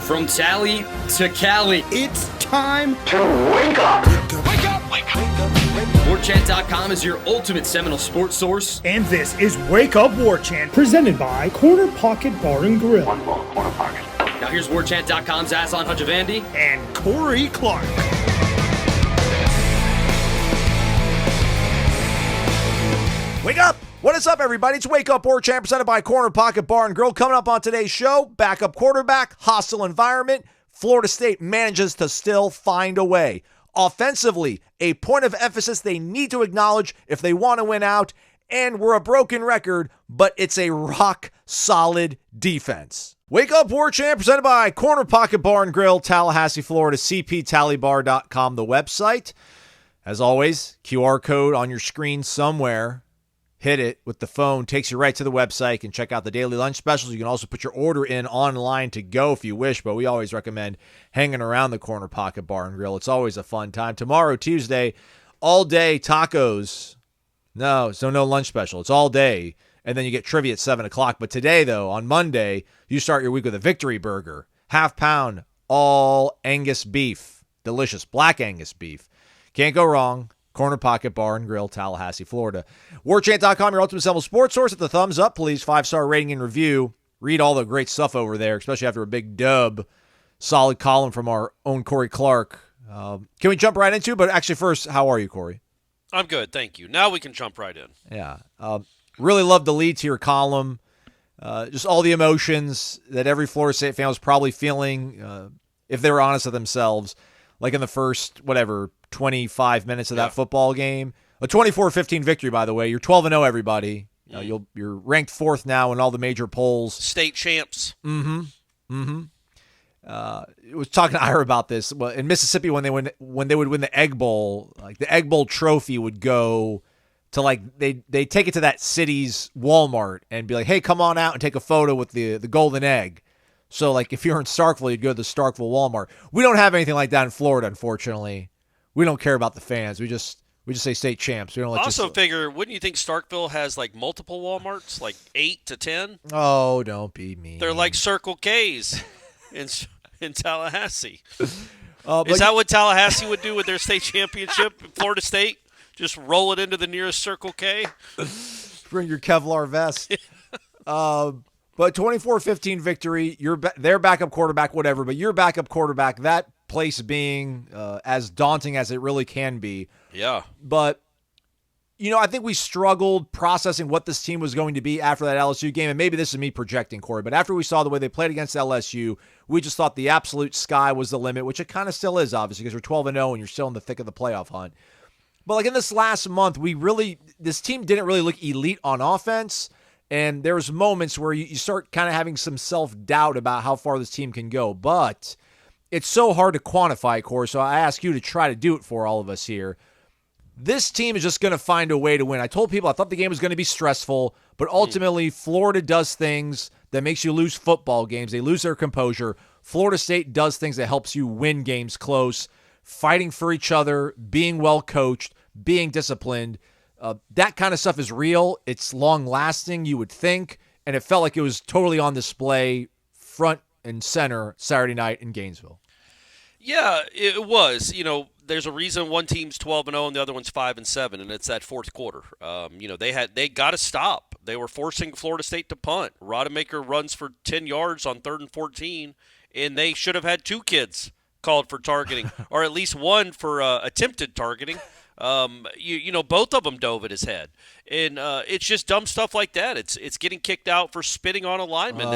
From Tally to Cali, It's time to wake up. Wake up! Wake up! Warchant.com is your ultimate Seminole sports source. And this is Wake Up Warchant, presented by Corner Pocket Bar and Grill. One more corner pocket. Now here's Warchant.com's Aslan Hajavandi. And Corey Clark. Wake up! What is up, everybody? It's Wake Up Warchant, presented by Corner Pocket Bar and Grill. Coming up on today's show, backup quarterback, hostile environment. Florida State manages to still find a way. Offensively, a point of emphasis they need to acknowledge if they want to win out. And we're a broken record, but it's a rock-solid defense. Wake Up Warchant, presented by Corner Pocket Bar and Grill, Tallahassee, Florida, cptallybar.com, the website. As always, QR code on your screen somewhere. Hit it with the phone, takes you right to the website. You can check out the daily lunch specials. You can also put your order in online to go if you wish, but we always recommend hanging around the Corner Pocket Bar and Grill. It's always a fun time. Tomorrow, Tuesday, all day tacos. No lunch special. It's all day, and then you get trivia at 7 o'clock. But today, though, on Monday, you start your week with a victory burger. Half pound, all Angus beef. Delicious, black Angus beef. Can't go wrong. Corner Pocket Bar and Grill, Tallahassee, Florida. Warchant.com, your ultimate Seminole sports source. At the thumbs up, please. 5-star rating and review. Read all the great stuff over there, especially after a big dub. Solid column from our own Corey Clark. Can we jump right into it? But actually, first, how are you, Corey? I'm good, thank you. Now we can jump right in. Yeah. Really love the lead to your column. Just all the emotions that every Florida State fan was probably feeling, if they were honest with themselves, like in the first, 25 minutes of that football game. A 24-15 victory, by the way. You're 12-0, everybody. You're ranked 4th now in all the major polls. State champs. I was talking to Ira about this. Well, in Mississippi, when they would win the Egg Bowl, like the Egg Bowl trophy would go to they take it to that city's Walmart and be like, hey, come on out and take a photo with the golden egg. So like if you're in Starkville, you'd go to the Starkville Walmart. We don't have anything like that in Florida, unfortunately. We don't care about the fans. We just say state champs. We don't figure, wouldn't you think Starkville has like multiple Walmarts, like 8 to 10? Oh, don't be mean. They're like Circle K's in Tallahassee. Is that what Tallahassee would do with their state championship, Florida State? Just roll it into the nearest Circle K? Bring your Kevlar vest. But 24-15 victory, their backup quarterback, whatever, but your backup quarterback, that place being as daunting as it really can be. Yeah. But, I think we struggled processing what this team was going to be after that LSU game, and maybe this is me projecting, Corey, but after we saw the way they played against LSU, we just thought the absolute sky was the limit, which it kind of still is, obviously, because you're 12-0 and you're still in the thick of the playoff hunt. But like in this last month, this team didn't really look elite on offense. And there's moments where you start kind of having some self-doubt about how far this team can go. But it's so hard to quantify, Corey, so I ask you to try to do it for all of us here. This team is just going to find a way to win. I told people I thought the game was going to be stressful, but ultimately Florida does things that makes you lose football games. They lose their composure. Florida State does things that helps you win games close, fighting for each other, being well-coached, being disciplined. That kind of stuff is real. It's long-lasting, you would think, and it felt like it was totally on display front and center Saturday night in Gainesville. Yeah, it was. There's a reason one team's 12-0 and the other one's 5-7, and it's that fourth quarter. They got to stop. They were forcing Florida State to punt. Rodemaker runs for 10 yards on 3rd and 14, and they should have had 2 kids called for targeting, or at least one for attempted targeting. Both of them dove at his head, and it's just dumb stuff like that. It's getting kicked out for spitting on a lineman.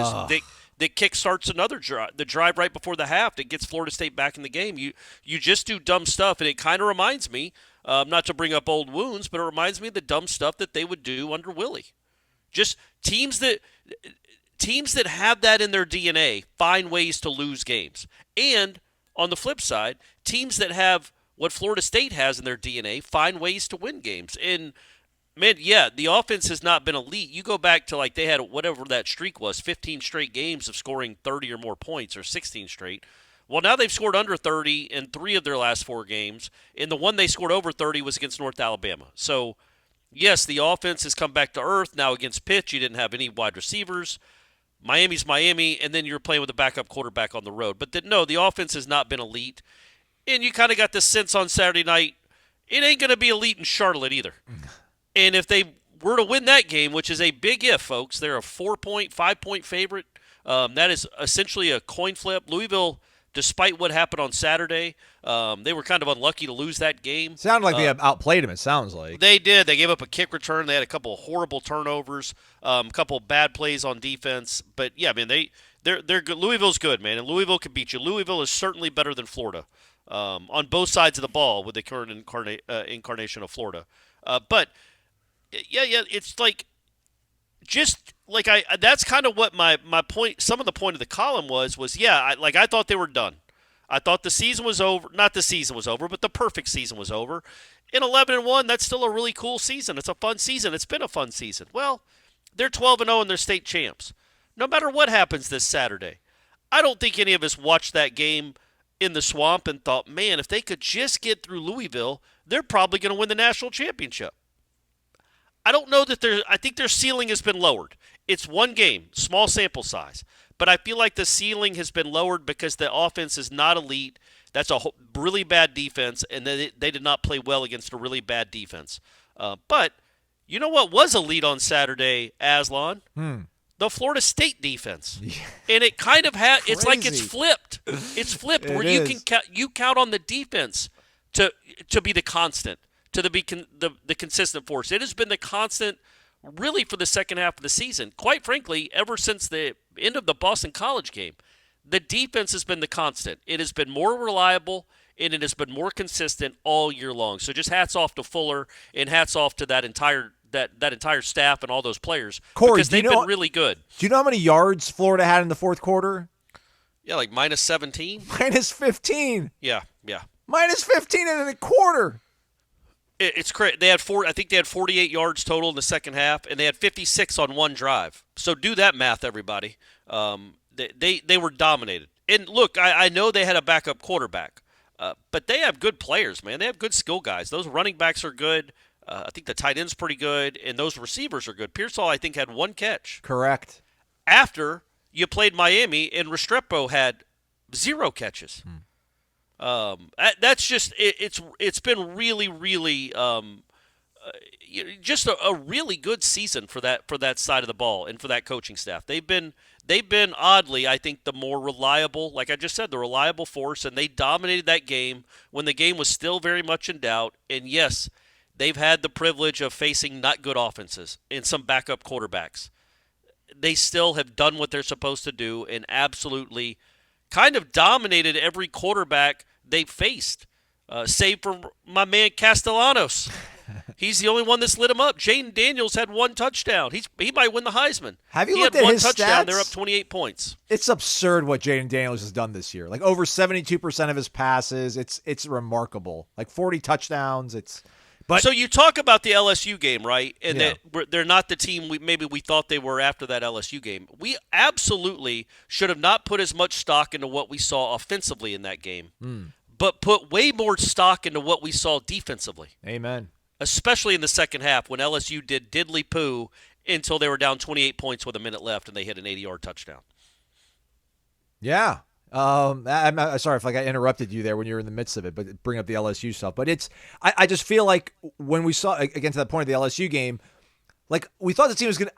That kickstarts another drive, the drive right before the half that gets Florida State back in the game. You just do dumb stuff, and it kind of reminds me, not to bring up old wounds, but it reminds me of the dumb stuff that they would do under Willie. Just teams that have that in their DNA find ways to lose games, and on the flip side, teams that have what Florida State has in their DNA find ways to win games. And, man, yeah, the offense has not been elite. You go back to, they had whatever that streak was, 15 straight games of scoring 30 or more points, or 16 straight. Well, now they've scored under 30 in 3 of their last 4 games, and the one they scored over 30 was against North Alabama. So, yes, the offense has come back to earth. Now against Pitt, you didn't have any wide receivers. Miami's Miami, and then you're playing with a backup quarterback on the road. But no, the offense has not been elite. And you kind of got this sense on Saturday night, it ain't going to be elite in Charlotte either. And if they were to win that game, which is a big if, folks, they're a 4-point, 5-point favorite. That is essentially a coin flip. Louisville, despite what happened on Saturday, they were kind of unlucky to lose that game. Sounded like they outplayed him, it sounds like. They did. They gave up a kick return. They had a couple of horrible turnovers, a couple of bad plays on defense. But, yeah, man, they're good. Louisville's good, man, and Louisville can beat you. Louisville is certainly better than Florida on both sides of the ball with the current incarnation of Florida. But, yeah, it's like just like that's kind of what my point, some of the point of the column was I thought they were done. I thought the season was over. Not the season was over, but the perfect season was over. In 11-1, that's still a really cool season. It's a fun season. It's been a fun season. Well, they're 12-0 and they're state champs. No matter what happens this Saturday, I don't think any of us watched that game in the swamp and thought, man, if they could just get through Louisville, they're probably going to win the national championship. I don't know that I think their ceiling has been lowered. It's one game, small sample size. But I feel like the ceiling has been lowered because the offense is not elite. That's a really bad defense, and they did not play well against a really bad defense. But you know what was elite on Saturday, Aslan? The Florida State defense. Yeah. And it kind of it's like it's flipped. It's flipped where you count on the defense to be the constant, to be the consistent force. It has been the constant really for the second half of the season. Quite frankly, ever since the end of the Boston College game, the defense has been the constant. It has been more reliable, and it has been more consistent all year long. So just hats off to Fuller, and hats off to that entire staff and all those players. Corey, because they've been really good. Do you know how many yards Florida had in the fourth quarter? Yeah, like minus 17. Minus 15. Yeah. Minus 15 in a quarter. It's crazy. They had I think they had 48 yards total in the second half, and they had 56 on one drive. So do that math, everybody. They were dominated. And look, I know they had a backup quarterback, but they have good players, man. They have good skill guys. Those running backs are good. I think the tight end's pretty good, and those receivers are good. Pearsall, I think, had one catch. Correct. After you played Miami, and Restrepo had 0 catches. That's just it's been really, really just a really good season for that side of the ball and for that coaching staff. They've been oddly, I think, the more reliable, like I just said, the reliable force, and they dominated that game when the game was still very much in doubt. And yes, they've had the privilege of facing not good offenses and some backup quarterbacks. They still have done what they're supposed to do and absolutely kind of dominated every quarterback they faced, save for my man Castellanos. He's the only one that's lit him up. Jaden Daniels had 1 touchdown. He might win the Heisman. Have you looked at his touchdown. stats? They're up 28 points. It's absurd what Jaden Daniels has done this year. Like over 72% of his passes. It's remarkable. Like 40 touchdowns. But so you talk about the LSU game, right? And that they're not the team we thought they were after that LSU game. We absolutely should have not put as much stock into what we saw offensively in that game, but put way more stock into what we saw defensively. Amen. Especially in the second half when LSU did diddly-poo until they were down 28 points with a minute left and they hit an 80-yard touchdown. Yeah. I'm sorry if I interrupted you there when you were in the midst of it, but bring up the LSU stuff. But I just feel like when we saw, again, to that point of the LSU game, like I thought the team was gonna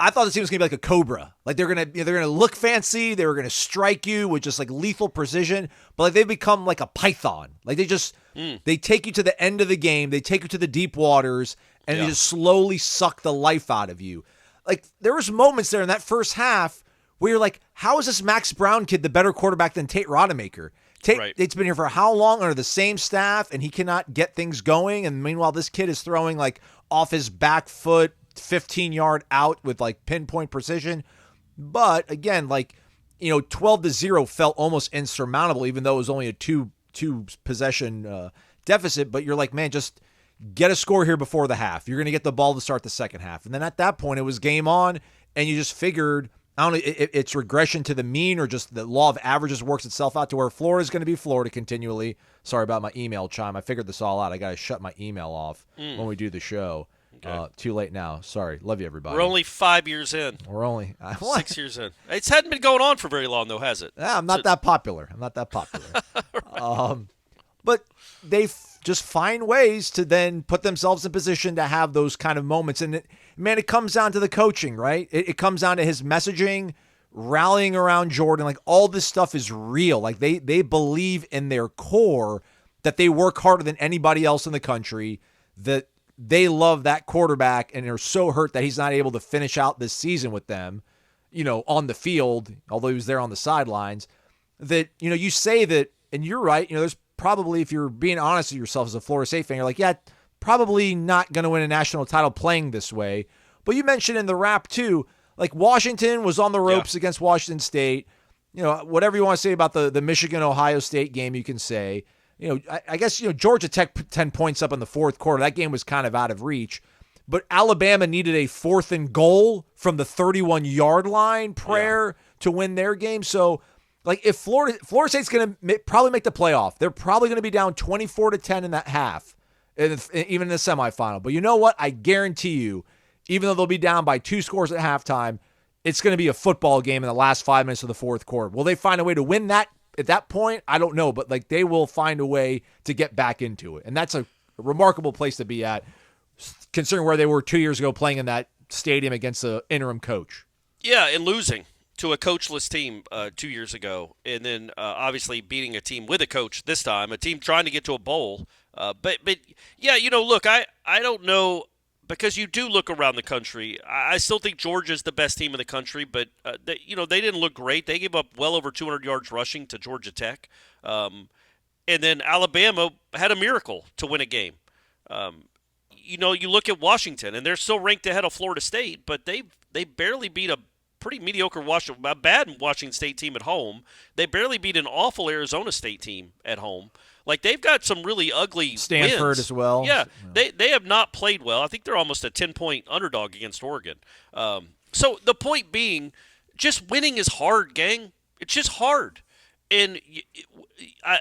be like a cobra. Like they're gonna look fancy, they were gonna strike you with just like lethal precision, but like they've become like a python. Like they take you to the end of the game, they take you to the deep waters, and they just slowly suck the life out of you. Like there was moments there in that first half where you're like, how is this Max Brown kid the better quarterback than Tate Rodemaker? Tate's been here for how long under the same staff, and he cannot get things going. And meanwhile, this kid is throwing like off his back foot, 15-yard out with like pinpoint precision. But again, 12-0 felt almost insurmountable, even though it was only a two possession deficit. But you're like, man, just get a score here before the half. You're going to get the ball to start the second half. And then at that point, it was game on, and you just figured, I don't know, it's regression to the mean or just the law of averages works itself out to where Florida is going to be Florida continually. Sorry about my email chime. I figured this all out. I got to shut my email off when we do the show. Okay. Too late now. Sorry. Love you, everybody. We're only 5 years in. We're only 6 years in. It hadn't been going on for very long, though, has it? I'm not that popular. But they just find ways to then put themselves in position to have those kind of moments. And, it comes down to the coaching, right? It comes down to his messaging, rallying around Jordan. Like, all this stuff is real. Like, they believe in their core that they work harder than anybody else in the country, that they love that quarterback and are so hurt that he's not able to finish out this season with them, on the field, although he was there on the sidelines, that, you say that, and you're right, there's probably, if you're being honest with yourself as a Florida State fan, you're like, yeah, probably not going to win a national title playing this way. But you mentioned in the wrap too, like Washington was on the ropes against Washington State. Whatever you want to say about the Michigan-Ohio State game, you can say. I guess, Georgia Tech put 10 points up in the fourth quarter. That game was kind of out of reach. But Alabama needed a 4th and goal from the 31-yard line to win their game. So, like, if Florida State's going to probably make the playoff, they're probably going to be down 24-10 in that half, even in the semifinal. But you know what? I guarantee you, even though they'll be down by 2 scores at halftime, it's going to be a football game in the last 5 minutes of the fourth quarter. Will they find a way to win that at that point? I don't know, but like, they will find a way to get back into it. And that's a remarkable place to be at, considering where they were 2 years ago playing in that stadium against the interim coach. Yeah, and losing to a coachless team 2 years ago, and then obviously beating a team with a coach this time, a team trying to get to a bowl. But yeah, look, I don't know, because you do look around the country. I still think Georgia's the best team in the country, but they didn't look great. They gave up well over 200 yards rushing to Georgia Tech, and then Alabama had a miracle to win a game. You look at Washington, and they're still ranked ahead of Florida State, but they barely beat a pretty mediocre bad Washington State team at home. They barely beat an awful Arizona State team at home. Like, they've got some really ugly Stanford wins. as well. Yeah, they have not played well. I think they're almost a 10-point underdog against Oregon. So the point being, just winning is hard, gang. It's just hard. And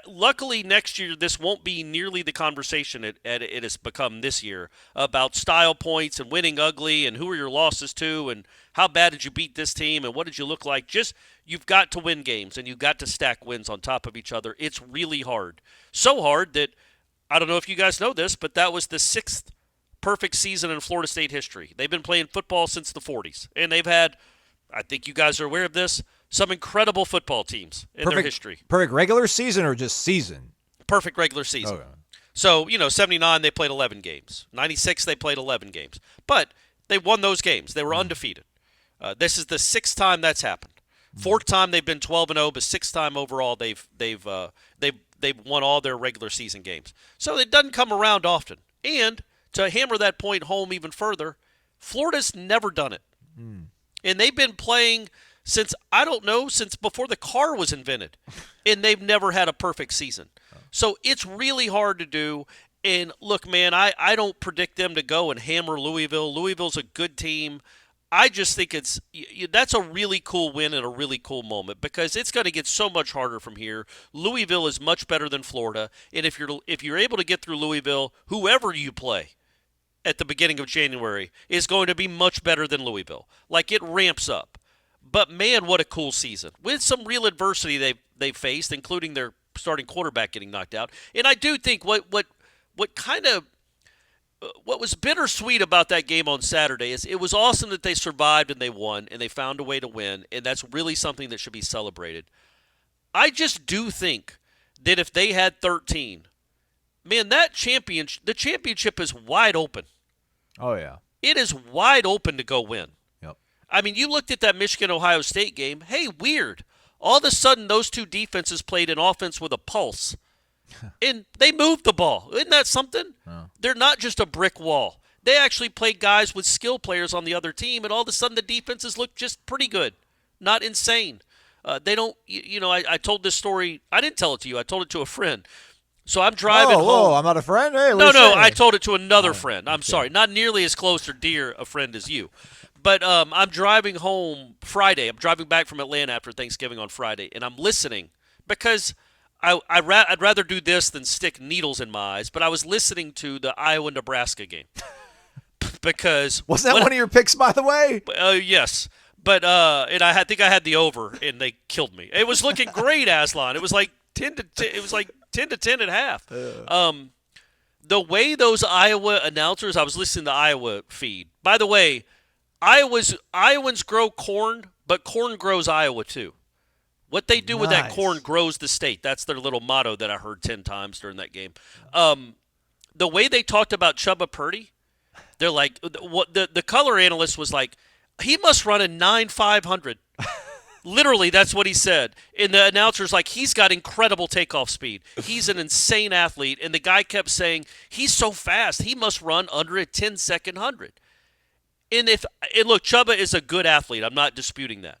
luckily next year this won't be nearly the conversation it has become this year about style points and winning ugly and who are your losses to and how bad did you beat this team and what did you look like. Just, you've got to win games and you've got to stack wins on top of each other. It's really hard. So hard that, I don't know if you guys know this, but that was the 6th perfect season in Florida State history. They've been playing football since the 40s. And they've had, I think you guys are aware of this, some incredible football teams in their history. Perfect regular season or just season? Perfect regular season. Okay. So, 79, they played 11 games. 96, they played 11 games. But they won those games. They were undefeated. This is the 6th time that's happened. 4th time they've been 12-0, but 6th time overall they've won all their regular season games. So it doesn't come around often. And to hammer that point home even further, Florida's never done it. And they've been playing since before the car was invented. And they've never had a perfect season. So it's really hard to do. And look, man, I don't predict them to go and hammer Louisville. Louisville's a good team. I just think that's a really cool win and a really cool moment because it's going to get so much harder from here. Louisville is much better than Florida, and if you're able to get through Louisville, whoever you play at the beginning of January is going to be much better than Louisville. Like, it ramps up. But man, what a cool season with some real adversity they've faced, including their starting quarterback getting knocked out. And I do think what was bittersweet about that game on Saturday is it was awesome that they survived and they won and they found a way to win, and that's really something that should be celebrated. I just do think that if they had 13, man, the championship is wide open. Oh, yeah. It is wide open to go win. Yep. I mean, you looked at that Michigan-Ohio State game. Hey, weird. All of a sudden, those two defenses played an offense with a pulse. And they moved the ball. Isn't that something? Oh. They're not just a brick wall. They actually played guys with skill players on the other team, and all of a sudden the defenses look just pretty good. Not insane. They don't, I told this story. I didn't tell it to you. I told it to a friend. So I'm driving home. Whoa, I'm not a friend? Hey, no, I told it to another friend. I'm sorry. Not nearly as close or dear a friend as you. But I'm driving home Friday. I'm driving back from Atlanta after Thanksgiving on Friday, and I'm listening because I'd rather do this than stick needles in my eyes, but I was listening to the Iowa-Nebraska game. because wasn't that one of your picks, by the way? Yes. But and I think I had the over, and they killed me. It was looking great, Aslan. It was like 10 to 10. It was like 10 to 10 at half. The way those Iowa announcers, I was listening to the Iowa feed. By the way, Iowans grow corn, but corn grows Iowa too. What they do with that corn grows the state. That's their little motto that I heard 10 times during that game. The way they talked about Chubba Purdy, they're like, what the color analyst was like, he must run a 9.500. Literally, that's what he said. And the announcer's like, he's got incredible takeoff speed. He's an insane athlete. And the guy kept saying, he's so fast, he must run under a 10-second 100. And look, Chubba is a good athlete. I'm not disputing that.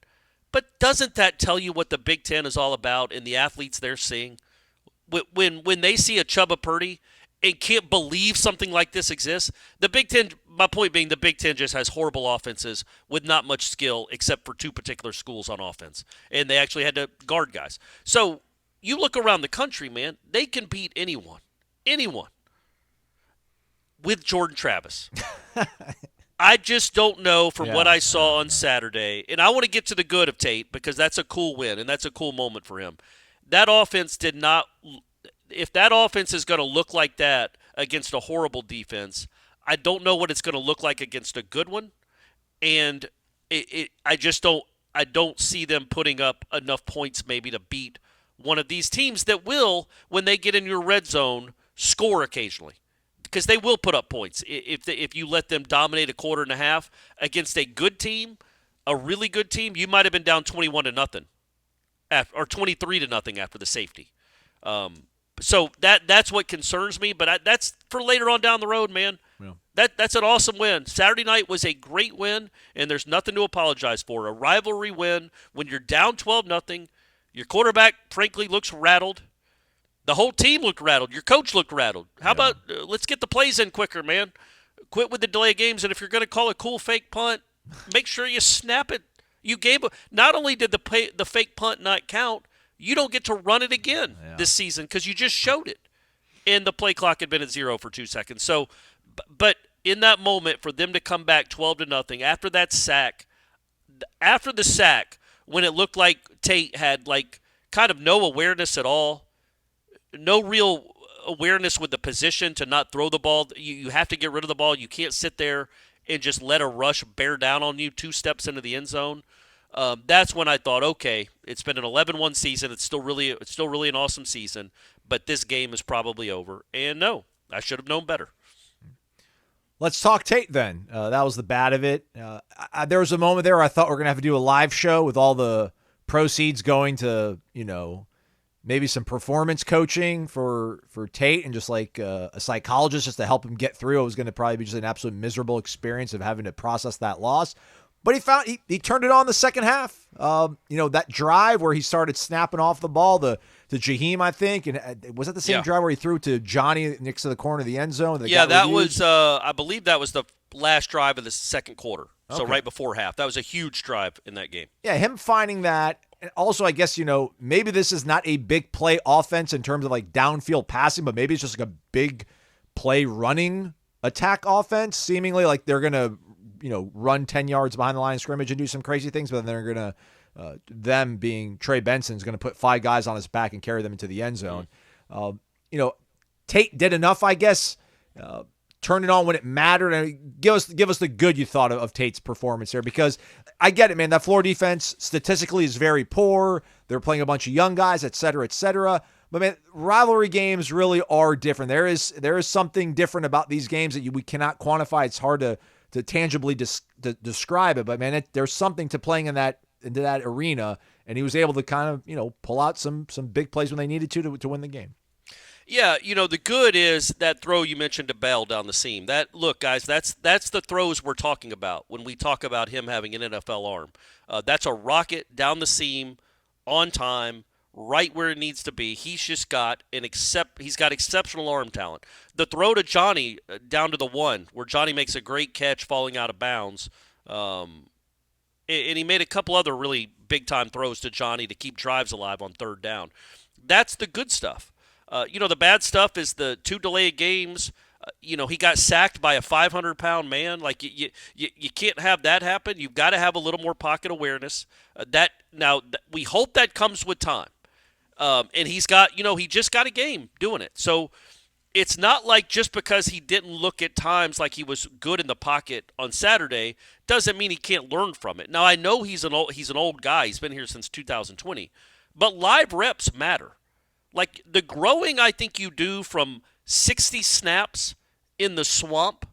But doesn't that tell you what the Big Ten is all about and the athletes they're seeing? When they see a Chubba Purdy and can't believe something like this exists, the Big Ten, my point being, the Big Ten just has horrible offenses with not much skill except for two particular schools on offense. And they actually had to guard guys. So you look around the country, man, they can beat anyone with Jordan Travis. I just don't know from what I saw on Saturday. And I want to get to the good of Tate because that's a cool win and that's a cool moment for him. That offense did not – if that offense is going to look like that against a horrible defense, I don't know what it's going to look like against a good one. And I don't see them putting up enough points maybe to beat one of these teams that will, when they get in your red zone, score occasionally. Because they will put up points if you let them dominate a quarter and a half against a good team, a really good team. You might have been down 21-0 or 23-0 after the safety. So that's what concerns me. But that's for later on down the road, man. Yeah. That's an awesome win. Saturday night was a great win, and there's nothing to apologize for. A rivalry win when you're down 12-0. Your quarterback, frankly, looks rattled. The whole team looked rattled. Your coach looked rattled. How about let's get the plays in quicker, man. Quit with the delay of games, and if you're going to call a cool fake punt, make sure you snap it. You gave not only did the fake punt not count, you don't get to run it again this season because you just showed it, and the play clock had been at 0 for 2 seconds. So, but in that moment, for them to come back 12-0 after that sack, after the sack, when it looked like Tate had like kind of no awareness at all. No real awareness with the position to not throw the ball. You have to get rid of the ball. You can't sit there and just let a rush bear down on you 2 steps into the end zone. That's when I thought, okay, it's been an 11-1 season. It's still really an awesome season, but this game is probably over. And no, I should have known better. Let's talk Tate then. That was the bad of it. There was a moment there where I thought we were going to have to do a live show with all the proceeds going to, maybe some performance coaching for Tate and just like a psychologist just to help him get through. It was going to probably be just an absolute miserable experience of having to process that loss. But he turned it on the second half. That drive where he started snapping off the ball to Jaheim, I think. And was that the same drive where he threw to Johnny next to the corner of the end zone? That was, I believe that was the last drive of the second quarter. So right before half. That was a huge drive in that game. Yeah, him finding that. And also, I guess, maybe this is not a big play offense in terms of like downfield passing, but maybe it's just like a big play running attack offense. Seemingly like they're going to, run 10 yards behind the line of scrimmage and do some crazy things, but then they're going to, them being Trey Benson's going to put 5 guys on his back and carry them into the end zone. Tate did enough, I guess, turn it on when it mattered. And give us the good you thought of Tate's performance there, because I get it, man. That Florida defense statistically is very poor. They're playing a bunch of young guys, et cetera, et cetera. But man, rivalry games really are different. There is something different about these games that we cannot quantify. It's hard to tangibly describe it. But man, there's something to playing into that arena, and he was able to kind of pull out some big plays when they needed to win the game. Yeah, the good is that throw you mentioned to Bell down the seam. Look, guys, that's the throws we're talking about when we talk about him having an NFL arm. That's a rocket down the seam, on time, right where it needs to be. He's just got he's got exceptional arm talent. The throw to Johnny down to the 1, where Johnny makes a great catch falling out of bounds, and he made a couple other really big-time throws to Johnny to keep drives alive on 3rd down. That's the good stuff. The bad stuff is the 2 delayed games. He got sacked by a 500-pound man. Like you can't have that happen. You've got to have a little more pocket awareness. We hope that comes with time. And he just got a game doing it. So it's not like just because he didn't look at times like he was good in the pocket on Saturday doesn't mean he can't learn from it. Now I know he's an old guy. He's been here since 2020, but live reps matter. Like the growing I think you do from 60 snaps in the swamp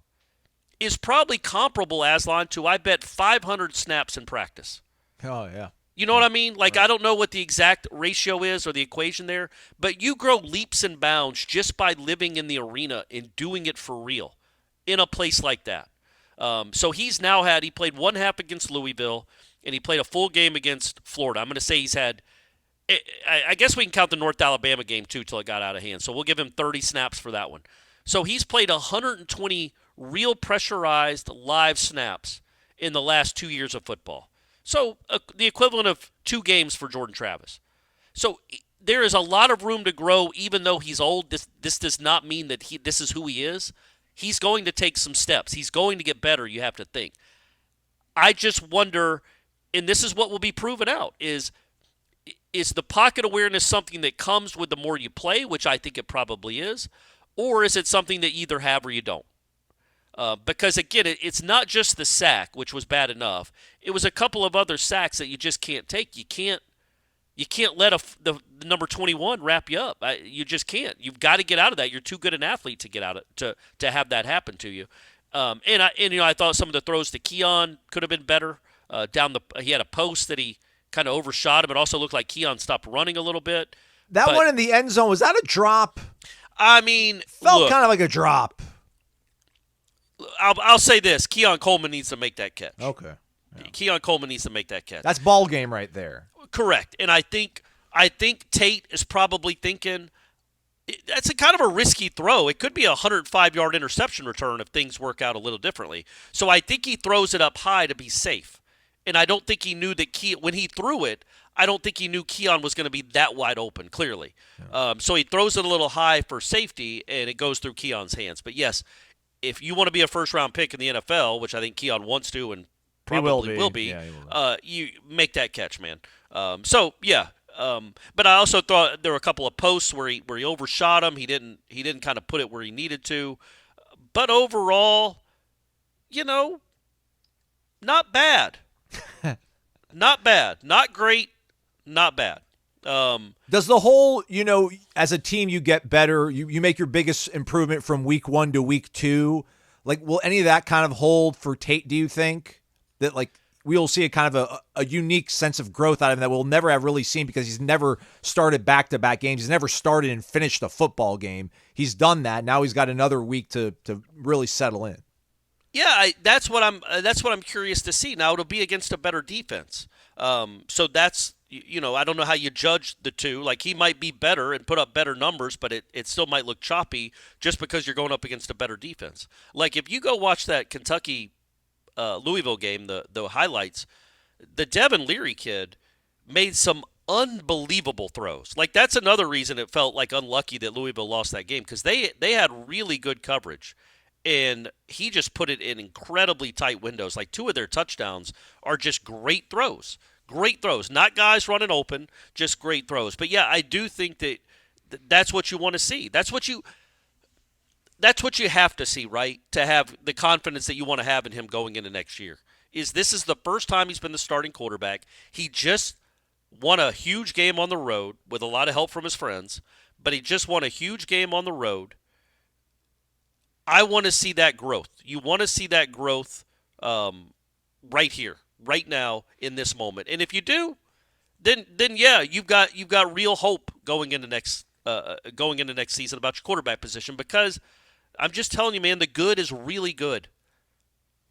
is probably comparable, Aslan, to I bet 500 snaps in practice. Oh yeah. You know what I mean? Like, I don't know what the exact ratio is or the equation there, but you grow leaps and bounds just by living in the arena and doing it for real in a place like that. So he played one half against Louisville, and he played a full game against Florida. I'm going to say he's had, I guess we can count the North Alabama game, too, till it got out of hand. So we'll give him 30 snaps for that one. So he's played 120 real pressurized live snaps in the last 2 years of football. So the equivalent of 2 games for Jordan Travis. So there is a lot of room to grow, even though he's old. This does not mean that this is who he is. He's going to take some steps. He's going to get better, you have to think. I just wonder, and this is what will be proven out, is the pocket awareness something that comes with the more you play, which I think it probably is, or is it something that you either have or you don't? Because, again, it's not just the sack, which was bad enough. It was a couple of other sacks that you just can't take. You can't let the number 21 wrap you up. You just can't. You've got to get out of that. You're too good an athlete to get out of to have that happen to you. I thought some of the throws to Keon could have been better. He had a post that he kind of overshot him. It also looked like Keon stopped running a little bit. That one in the end zone, was that a drop? I mean, felt kind of like a drop. I'll say this: Keon Coleman needs to make that catch. Okay. Yeah. Keon Coleman needs to make that catch. That's ball game right there. Correct. And I think Tate is probably thinking that's a kind of a risky throw. It could be a 105-yard interception return if things work out a little differently. So I think he throws it up high to be safe. And I don't think he knew that when he threw it, I don't think he knew Keon was going to be that wide open, clearly. Yeah. So he throws it a little high for safety, and it goes through Keon's hands. But, yes, if you want to be a first-round pick in the NFL, which I think Keon wants to and probably will be, yeah, he will be. You make that catch, man. But I also thought there were a couple of posts where he overshot him. He didn't kind of put it where he needed to. But overall, not bad. Not bad. Not great. Not bad. Does the whole, as a team you get better, you make your biggest improvement from week 1 to week 2? Like, will any of that kind of hold for Tate, do you think? That, like, we'll see a kind of a unique sense of growth out of him that we'll never have really seen because he's never started back-to-back games. He's never started and finished a football game. He's done that. Now he's got another week to really settle in. Yeah, that's what I'm curious to see. Now it'll be against a better defense. So that's, I don't know how you judge the two. Like, he might be better and put up better numbers, but it still might look choppy just because you're going up against a better defense. Like, if you go watch that Kentucky Louisville game, the highlights, the Devin Leary kid made some unbelievable throws. Like, that's another reason it felt like unlucky that Louisville lost that game, because they had really good coverage, and he just put it in incredibly tight windows. Like, 2 of their touchdowns are just great throws. Great throws. Not guys running open, just great throws. But, yeah, I do think that that's what you want to see. That's what you have to see, right, to have the confidence that you want to have in him going into next year. This is the first time he's been the starting quarterback. He just won a huge game on the road with a lot of help from his friends, but he just won a huge game on the road. I want to see that growth. You want to see that growth right here, right now, in this moment. And if you do, then yeah, you've got real hope going into next season about your quarterback position, because I'm just telling you, man, the good is really good.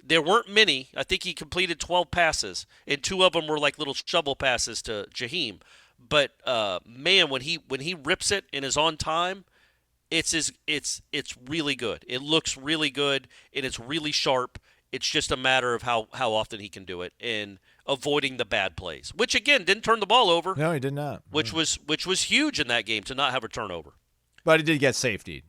There weren't many. I think he completed 12 passes, and 2 of them were like little shovel passes to Jaheim. But man, when he rips it and is on time, it's really good. It looks really good, and it's really sharp. It's just a matter of how often he can do it and avoiding the bad plays, which again didn't turn the ball over. No, he did not. Which was huge in that game to not have a turnover. But he did get safety.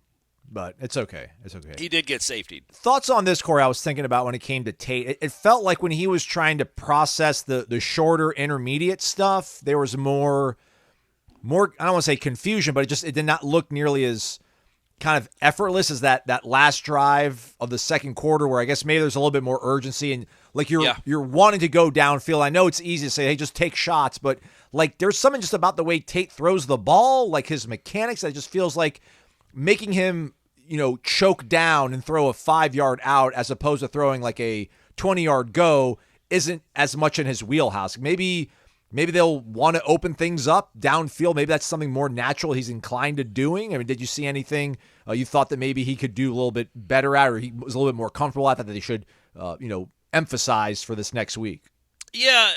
but it's okay. It's okay. He did get safety. Thoughts on this, Corey? I was thinking about when it came to Tate. It felt like when he was trying to process the shorter intermediate stuff, there was more. I don't want to say confusion, but it did not look nearly as kind of effortless as that last drive of the second quarter, where I guess maybe there's a little bit more urgency and like you're wanting to go downfield. I know it's easy to say, hey, just take shots, but like there's something just about the way Tate throws the ball, like his mechanics, that just feels like making him, choke down and throw a 5-yard out as opposed to throwing like a 20-yard go isn't as much in his wheelhouse. Maybe they'll want to open things up downfield. Maybe that's something more natural he's inclined to doing. I mean, did you see anything you thought that maybe he could do a little bit better at, or he was a little bit more comfortable at, that they should, emphasize for this next week? Yeah,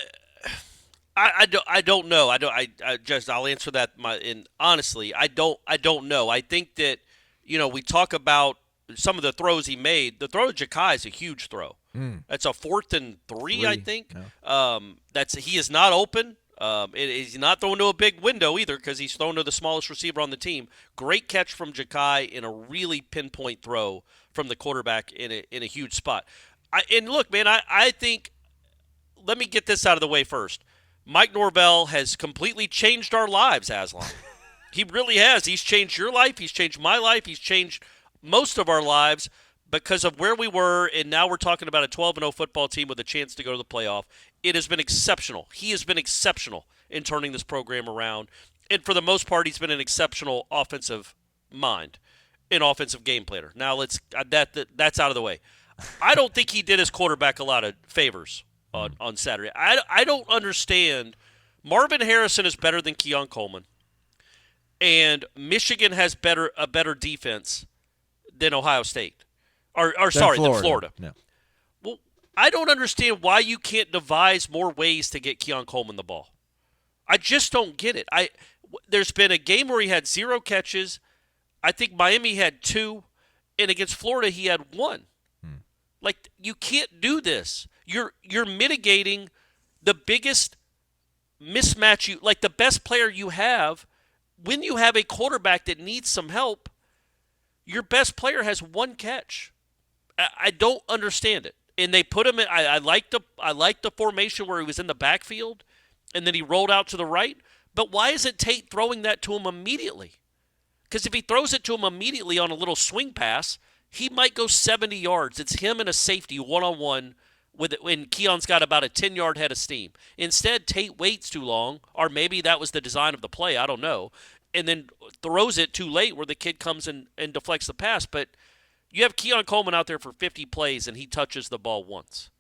I don't know. I'll answer that. Honestly, I don't know. I think that we talk about some of the throws he made. The throw to Ja'Kai is a huge throw. That's a 4th and 3, I think. Yeah. He is not open. He's not throwing to a big window either, because he's thrown to the smallest receiver on the team. Great catch from Ja'Kai in a really pinpoint throw from the quarterback in a huge spot. And look, man, I think, let me get this out of the way first. Mike Norvell has completely changed our lives, Aslan. He really has. He's changed your life. He's changed my life. He's changed most of our lives because of where we were, and now we're talking about a 12-0 football team with a chance to go to the playoff. It has been exceptional. He has been exceptional in turning this program around, and for the most part, he's been an exceptional offensive mind, an offensive game planner. Now that's out of the way. I don't think he did his quarterback a lot of favors on Saturday. I don't understand. Marvin Harrison is better than Keon Coleman, and Michigan has a better defense than Ohio State. Than Florida. No. Well, I don't understand why you can't devise more ways to get Keon Coleman the ball. I just don't get it. There's been a game where he had 0 catches. I think Miami had 2, and against Florida he had 1. Like, you can't do this. You're mitigating the biggest mismatch like the best player you have. When you have a quarterback that needs some help, your best player has 1 catch. I don't understand it. And they put him in. I like the formation where he was in the backfield, and then he rolled out to the right. But why isn't Tate throwing that to him immediately? Because if he throws it to him immediately on a little swing pass, he might go 70 yards. It's him and a safety one-on-one when Keon's got about a 10-yard head of steam. Instead, Tate waits too long, or maybe that was the design of the play. I don't know. And then throws it too late where the kid comes and deflects the pass. But you have Keon Coleman out there for 50 plays, and he touches the ball once.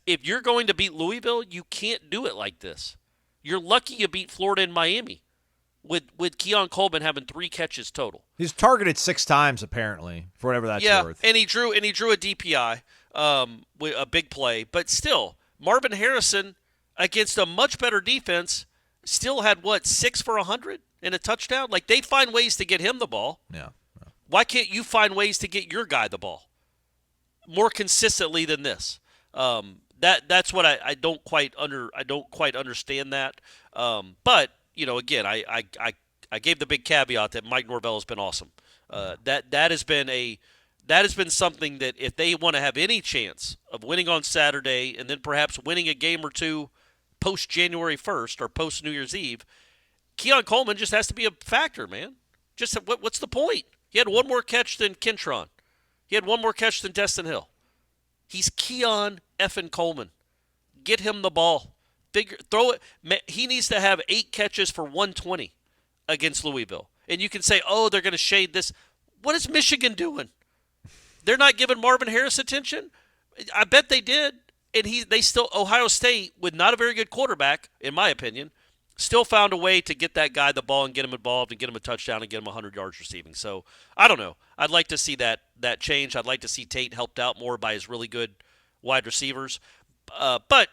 If you're going to beat Louisville, you can't do it like this. You're lucky you beat Florida and Miami with Keon Coleman having 3 catches total. He's targeted 6 times, apparently, for whatever that's worth. And he drew a DPI, with a big play. But still, Marvin Harrison, against a much better defense, still had, 6 for 100 and a touchdown? Like, they find ways to get him the ball. Yeah. Why can't you find ways to get your guy the ball more consistently than this? That's what I don't quite understand that. But again, I gave the big caveat that Mike Norvell has been awesome. That has been something that if they want to have any chance of winning on Saturday and then perhaps winning a game or two post January 1st or post New Year's Eve, Keon Coleman just has to be a factor, man. Just what's the point? He had 1 more catch than Kentron. He had 1 more catch than Destin Hill. He's Keon effing Coleman. Get him the ball. Throw it. He needs to have 8 catches for 120 against Louisville. And you can say, oh, they're going to shade this. What is Michigan doing? They're not giving Marvin Harris attention? I bet they did. And Ohio State, with not a very good quarterback, in my opinion, still found a way to get that guy the ball and get him involved and get him a touchdown and get him 100 yards receiving. So, I don't know. I'd like to see that change. I'd like to see Tate helped out more by his really good wide receivers. But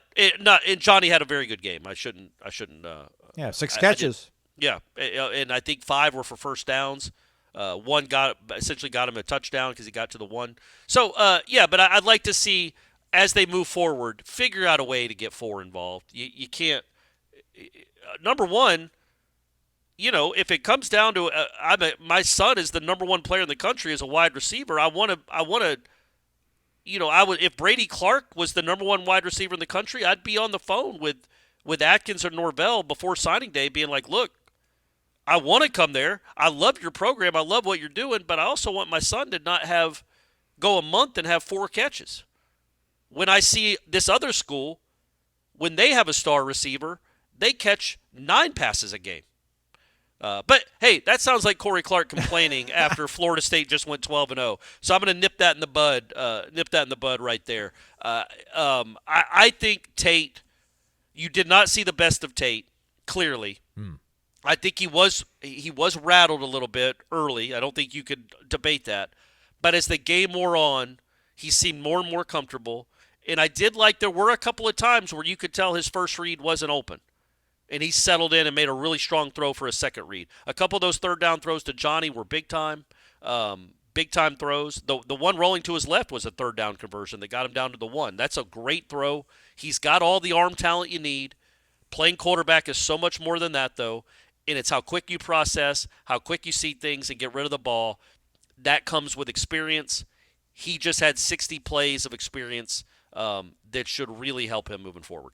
Johnny had a very good game. I shouldn't. 6 catches. And I think 5 were for first downs. 1 essentially got him a touchdown because he got to the 1. So, but I'd like to see, as they move forward, figure out a way to get 4 involved. You can't – number one, if it comes down to my son is the number one player in the country as a wide receiver, I want to. I would if Brady Clark was the number one wide receiver in the country, I'd be on the phone with Atkins or Norvell before signing day, being like, look, I want to come there. I love your program. I love what you're doing, but I also want my son to not go a month and have 4 catches. When I see this other school, when they have a star receiver, they catch 9 passes a game. But hey, that sounds like Corey Clark complaining after Florida State just went 12-0. So I'm going to nip that in the bud. Right there. I think Tate. You did not see the best of Tate, clearly. I think he was rattled a little bit early. I don't think you could debate that. But as the game wore on, he seemed more and more comfortable. And I did like there were a couple of times where you could tell his first read wasn't open. And he settled in and made a really strong throw for a second read. A couple of those third down throws to Johnny were big time throws. The one rolling to his left was a third down conversion that got him down to the 1. That's a great throw. He's got all the arm talent you need. Playing quarterback is so much more than that, though. And it's how quick you process, how quick you see things and get rid of the ball. That comes with experience. He just had 60 plays of experience that should really help him moving forward.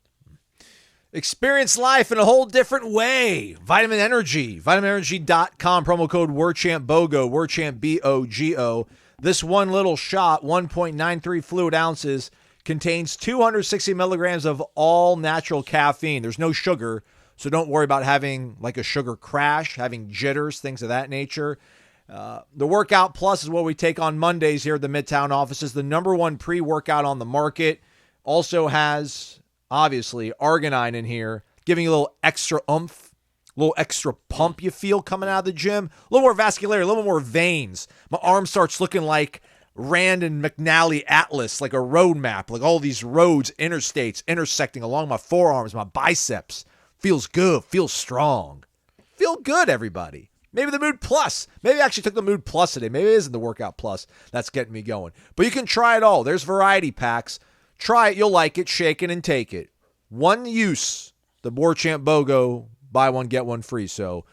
Experience life in a whole different way. Vitamin Energy. VitaminEnergy.com. Promo code WARCHANT BOGO. WARCHANT BOGO. This one little shot, 1.93 fluid ounces, contains 260 milligrams of all natural caffeine. There's no sugar, so don't worry about having like a sugar crash, having jitters, things of that nature. The Workout Plus is what we take on Mondays here at the Midtown offices. The number one pre-workout on the market. Also has, obviously, arginine in here, giving you a little extra oomph, a little extra pump you feel coming out of the gym. A little more vascularity, a little more veins. My arm starts looking like Rand and McNally Atlas, like a road map, like all these roads, interstates intersecting along my forearms, my biceps. Feels good, feels strong. Feel good, everybody. Maybe the Mood Plus. Maybe I actually took the Mood Plus today. Maybe it isn't the Workout Plus that's getting me going. But you can try it all. There's variety packs. Try it. You'll like it. Shake it and take it. One use. The WARCHANT BOGO. Buy one, get one free. So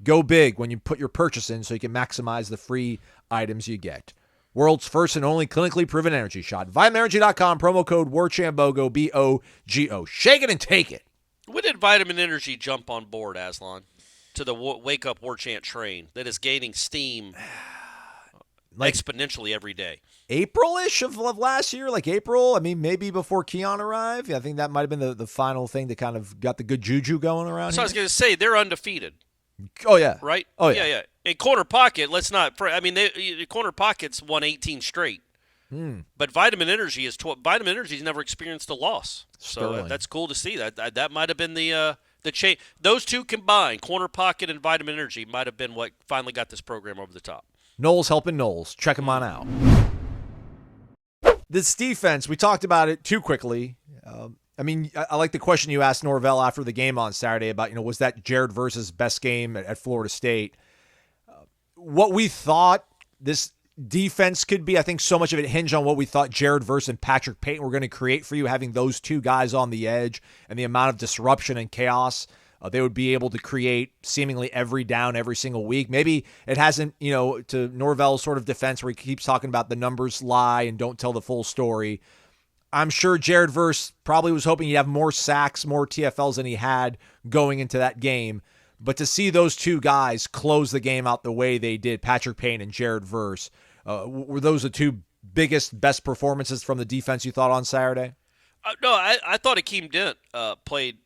go big when you put your purchase in so you can maximize the free items you get. World's first and only clinically proven energy shot. VitaminEnergy.com. Promo code WARCHANT BOGO. BOGO. Shake it and take it. When did Vitamin Energy jump on board, Aslan, to the Wake Up Warchant train that is gaining steam exponentially every day? April-ish of last year, like April. I mean, maybe before Keon arrived. I think that might have been the final thing that kind of got the good juju going around So here. I was going to say, they're undefeated. Oh, yeah. Right? Oh, yeah. Yeah. In Corner Pocket, Corner Pocket's won 18 straight. But Vitamin Energy's never experienced a loss. So that's cool to see. That might have been the change. Those two combined, Corner Pocket and Vitamin Energy, might have been what finally got this program over the top. Noles helping Noles. Check them on out. This defense, we talked about it too quickly. I like the question you asked Norvell after the game on Saturday about, was that Jared Verse's best game at Florida State? What we thought this defense could be, I think so much of it hinged on what we thought Jared Verse and Patrick Payton were going to create for you, having those two guys on the edge and the amount of disruption and chaos they would be able to create seemingly every down, every single week. Maybe it hasn't, to Norvell's sort of defense where he keeps talking about the numbers lie and don't tell the full story. I'm sure Jared Verse probably was hoping he'd have more sacks, more TFLs than he had going into that game. But to see those two guys close the game out the way they did, Patrick Payne and Jared Verse, were those the two biggest, best performances from the defense you thought on Saturday? No, I thought Akeem Dent played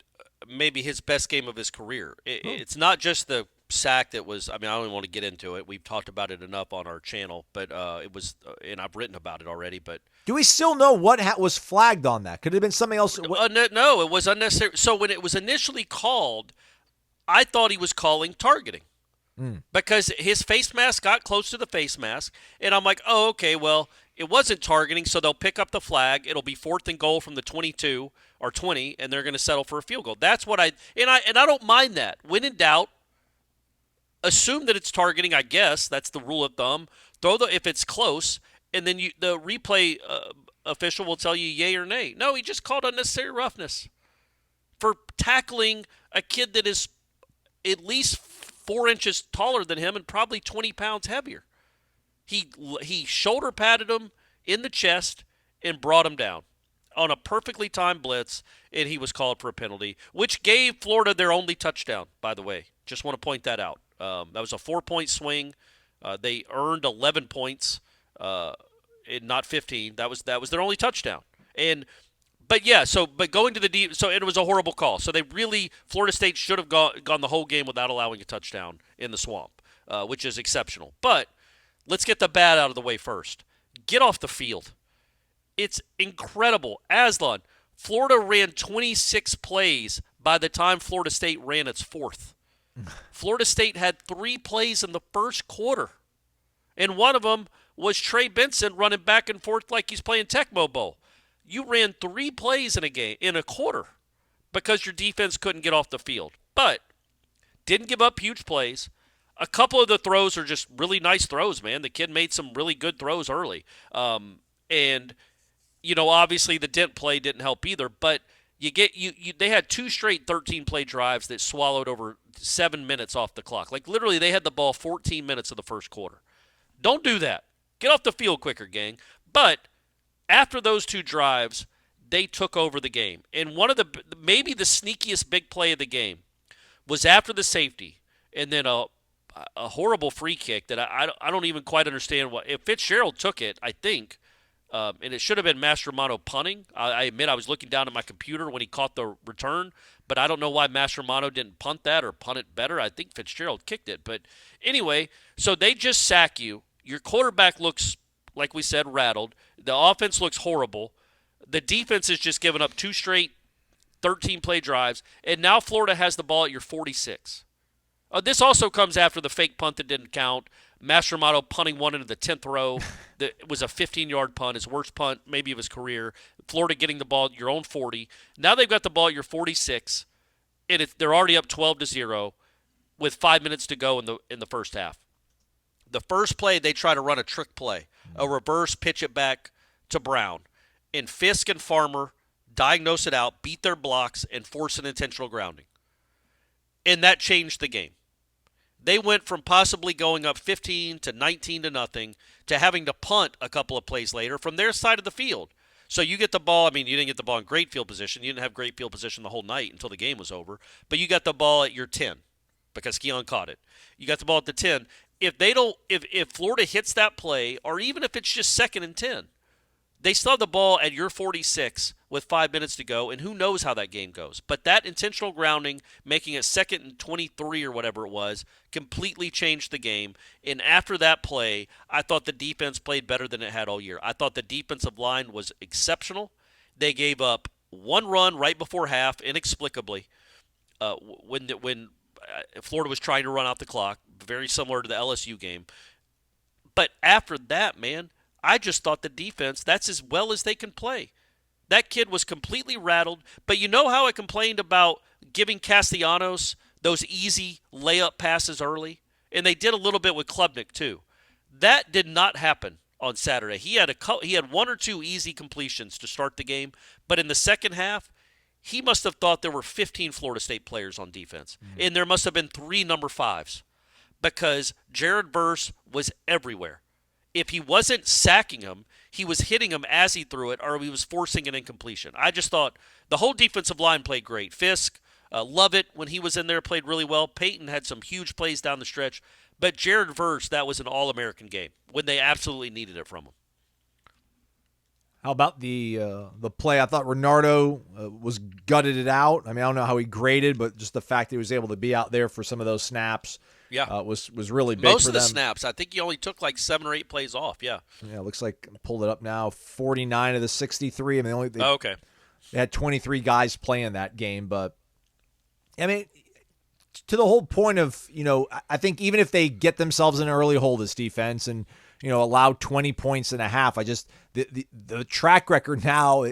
maybe his best game of his career. It's not just the sack that was, I don't even want to get into it. We've talked about it enough on our channel, but it was, and I've written about it already, but. Do we still know what was flagged on that? Could it have been something else? No, it was unnecessary. So when it was initially called, I thought he was calling targeting because his face mask got close to the face mask, and I'm like, oh, okay, well, it wasn't targeting, so they'll pick up the flag. It'll be 4th and goal from the 22 or 20, and they're going to settle for a field goal. That's what I don't mind that. When in doubt, assume that it's targeting. I guess that's the rule of thumb. If it's close, and then the replay official will tell you yay or nay. No, he just called unnecessary roughness for tackling a kid that is at least 4 inches taller than him and probably 20 pounds heavier. He shoulder patted him in the chest and brought him down on a perfectly timed blitz, and he was called for a penalty, which gave Florida their only touchdown, by the way. Just want to point that out. That was a 4-point swing. They earned 11 points, and not 15. That was their only touchdown. But going to the deep, so it was a horrible call. So Florida State should have gone the whole game without allowing a touchdown in the swamp, which is exceptional. But let's get the bad out of the way first. Get off the field. It's incredible. Aslan, Florida ran 26 plays by the time Florida State ran its fourth. Florida State had 3 plays in the first quarter, and one of them was Trey Benson running back and forth like he's playing Tecmo Bowl. You ran 3 plays in a quarter because your defense couldn't get off the field. But didn't give up huge plays. A couple of the throws are just really nice throws, man. The kid made some really good throws early. Obviously the dent play didn't help either, but they had 2 straight 13-play drives that swallowed over 7 minutes off the clock. Like literally they had the ball 14 minutes of the first quarter. Don't do that. Get off the field quicker, gang. But after those 2 drives, they took over the game. And maybe the sneakiest big play of the game was after the safety, and then a horrible free kick that I don't even quite understand if Fitzgerald took it, I think, and it should have been Mastromanno punting. I admit I was looking down at my computer when he caught the return, but I don't know why Mastromanno didn't punt that or punt it better. I think Fitzgerald kicked it. But anyway, so they just sack you. Your quarterback looks, like we said, rattled. The offense looks horrible. The defense is just giving up 2 straight 13-play drives, and now Florida has the ball at your 46. This also comes after the fake punt that didn't count. Mastromanno punting one into the 10th row. It was a 15-yard punt, his worst punt maybe of his career. Florida getting the ball at your own 40. Now they've got the ball at your 46, and they're already up 12-0 with 5 minutes to go in the first half. The first play, they try to run a trick play, a reverse pitch it back to Brown. And Fisk and Farmer diagnose it out, beat their blocks, and force an intentional grounding. And that changed the game. They went from possibly going up 15 to 19 to nothing to having to punt a couple of plays later from their side of the field. So you get the ball. I mean, you didn't get the ball in great field position. You didn't have great field position the whole night until the game was over. But you got the ball at your 10 because Keon caught it. You got the ball at the 10. If Florida hits that play, or even if it's just 2nd and 10, they still have the ball at your 46 with 5 minutes to go, and who knows how that game goes. But that intentional grounding, making it 2nd and 23 or whatever it was, completely changed the game. And after that play, I thought the defense played better than it had all year. I thought the defensive line was exceptional. They gave up 1 run right before half, inexplicably, when Florida was trying to run out the clock, very similar to the LSU game. But after that, man, I just thought the defense, that's as well as they can play. That kid was completely rattled. But you know how I complained about giving Castellanos those easy layup passes early? And they did a little bit with Klubnik too. That did not happen on Saturday. He had 1 or 2 easy completions to start the game. But in the second half, he must have thought there were 15 Florida State players on defense. And there must have been 3 number 5s because Jared Verse was everywhere. If he wasn't sacking him, he was hitting him as he threw it, or he was forcing an incompletion. I just thought the whole defensive line played great. Fisk, Lovett, when he was in there, played really well. Peyton had some huge plays down the stretch. But Jared Verse, that was an All-American game when they absolutely needed it from him. How about the play? I thought Renardo was gutted it out. I mean, I don't know how he graded, but just the fact that he was able to be out there for some of those snaps was really big Most for of the them. snaps. I think he only took like 7 or 8 plays off, yeah. Yeah, it looks like, pulled it up now, 49 of the 63. I mean, Okay. They had 23 guys playing that game, but, I mean, to the whole point of, I think even if they get themselves in an early hole, this defense, and, allow 20 points and a half, the track record now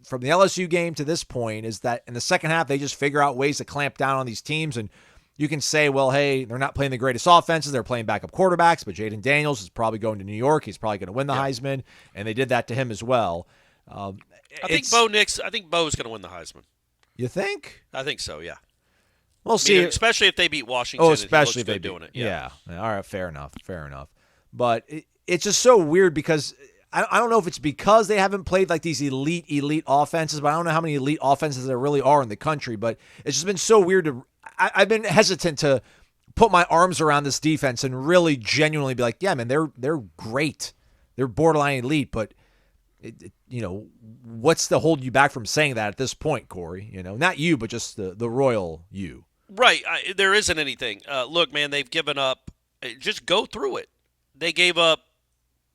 from the LSU game to this point is that in the second half, they just figure out ways to clamp down on these teams. And you can say, well, hey, they're not playing the greatest offenses. They're playing backup quarterbacks, but Jaden Daniels is probably going to New York. He's probably going to win the Heisman, and they did that to him as well. I think Bo's going to win the Heisman. You think? I think so, yeah. We'll see. Especially if they beat Washington. Oh, and he especially if looks they good doing it. Yeah. All right. Fair enough. But it's just so weird because I don't know if it's because they haven't played like these elite offenses, but I don't know how many elite offenses there really are in the country. But it's just been so weird I've been hesitant to put my arms around this defense and really genuinely be like, yeah, man, they're great. They're borderline elite, but what's to hold you back from saying that at this point, Corey? Not you, but just the royal you. Right. There isn't anything. Look, man, they've given up. Just go through it. They gave up.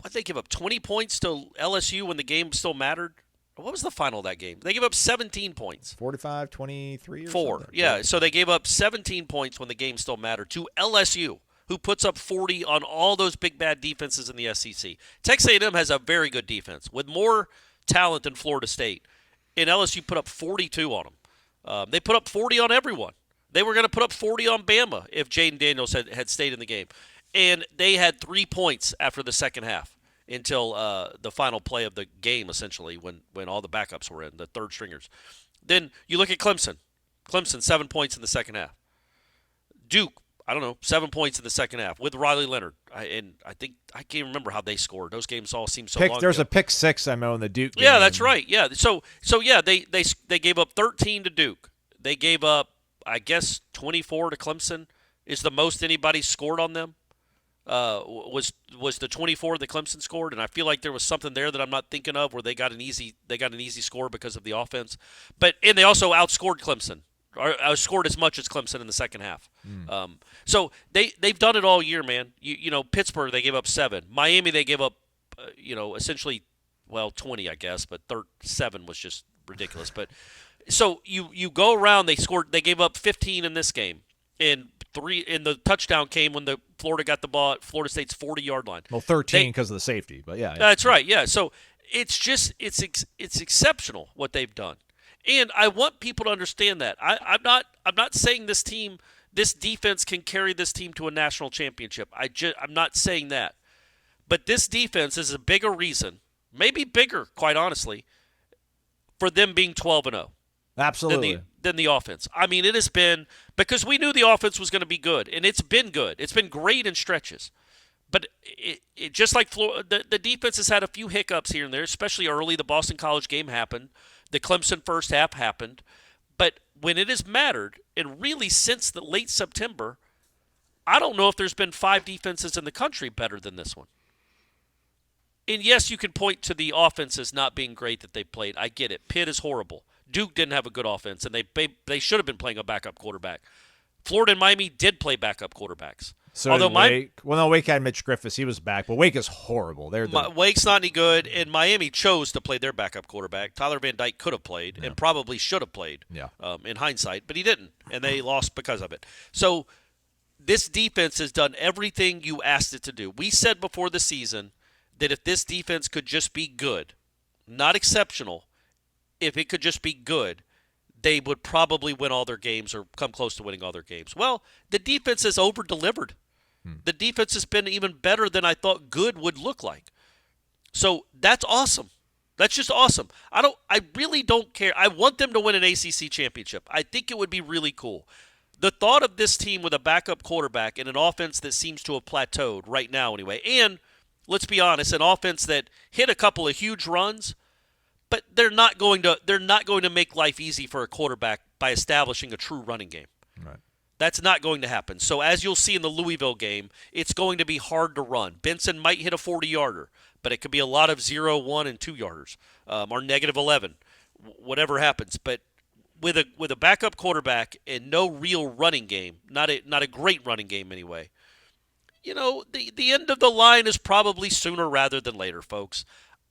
What did they give up? 20 points to LSU when the game still mattered. What was the final of that game? They gave up 17 points. 45-23 or 4. something? Yeah, so they gave up 17 points when the game still mattered to LSU, who puts up 40 on all those big bad defenses in the SEC. Texas A&M has a very good defense with more talent than Florida State, and LSU put up 42 on them. They put up 40 on everyone. They were going to put up 40 on Bama if Jaden Daniels had stayed in the game. And they had 3 points after the second half until the final play of the game, essentially, when all the backups were in, the third stringers. Then you look at Clemson. Clemson, 7 points in the second half. Duke, 7 points in the second half with Riley Leonard. I can't remember how they scored. Those games all seem so long There's ago. a pick six, I know, in the Duke game. Yeah, that's right. Yeah. So yeah, they gave up 13 to Duke. They gave up, I guess, 24 to Clemson is the most anybody scored on them. Was the 24 that Clemson scored, and I feel like there was something there that I'm not thinking of where they got an easy score because of the offense. And they also outscored Clemson, or outscored as much as Clemson in the second half. So they've done it all year, man. Pittsburgh, they gave up 7. Miami, they gave up essentially 20, I guess, but 7 was just ridiculous. But so you go around, they gave up 15 in this game, and 3 in the touchdown came when the Florida got the ball at Florida State's 40-yard line. Well, 13 because of the safety, but yeah. That's right. Yeah. So it's exceptional what they've done, and I want people to understand that. I'm not saying this defense can carry this team to a national championship. I'm not saying that, but this defense is a bigger reason, maybe bigger, quite honestly, for them being 12-0. Absolutely. Than the offense. I mean, it has been, because we knew the offense was going to be good, and it's been good. It's been great in stretches. But it just like Florida, the defense has had a few hiccups here and there, especially early. The Boston College game happened. The Clemson first half happened. But when it has mattered, and really since the late September, I don't know if there's been 5 defenses in the country better than this one. And yes, you can point to the offenses not being great that they played. I get it. Pitt is horrible. Duke didn't have a good offense, and they should have been playing a backup quarterback. Florida and Miami did play backup quarterbacks. So although Wake had Mitch Griffiths, he was back, but Wake is horrible. Wake's not any good, and Miami chose to play their backup quarterback. Tyler Van Dyke could have played and probably should have played in hindsight, but he didn't, and they lost because of it. So this defense has done everything you asked it to do. We said before the season that if this defense could just be good, not exceptional, if it could just be good, they would probably win all their games or come close to winning all their games. Well, the defense has over-delivered. The defense has been even better than I thought good would look like. So that's awesome. That's just awesome. I really don't care. I want them to win an ACC championship. I think it would be really cool. The thought of this team with a backup quarterback and an offense that seems to have plateaued right now anyway, and let's be honest, an offense that hit a couple of huge runs, but they're not going to make life easy for a quarterback by establishing a true running game. Right. That's not going to happen. So as you'll see in the Louisville game, it's going to be hard to run. Benson might hit a 40-yarder, but it could be a lot of 0, 1, and 2-yarders, or negative 11, whatever happens. But with a backup quarterback and no real running game, not a great running game anyway, the end of the line is probably sooner rather than later, folks.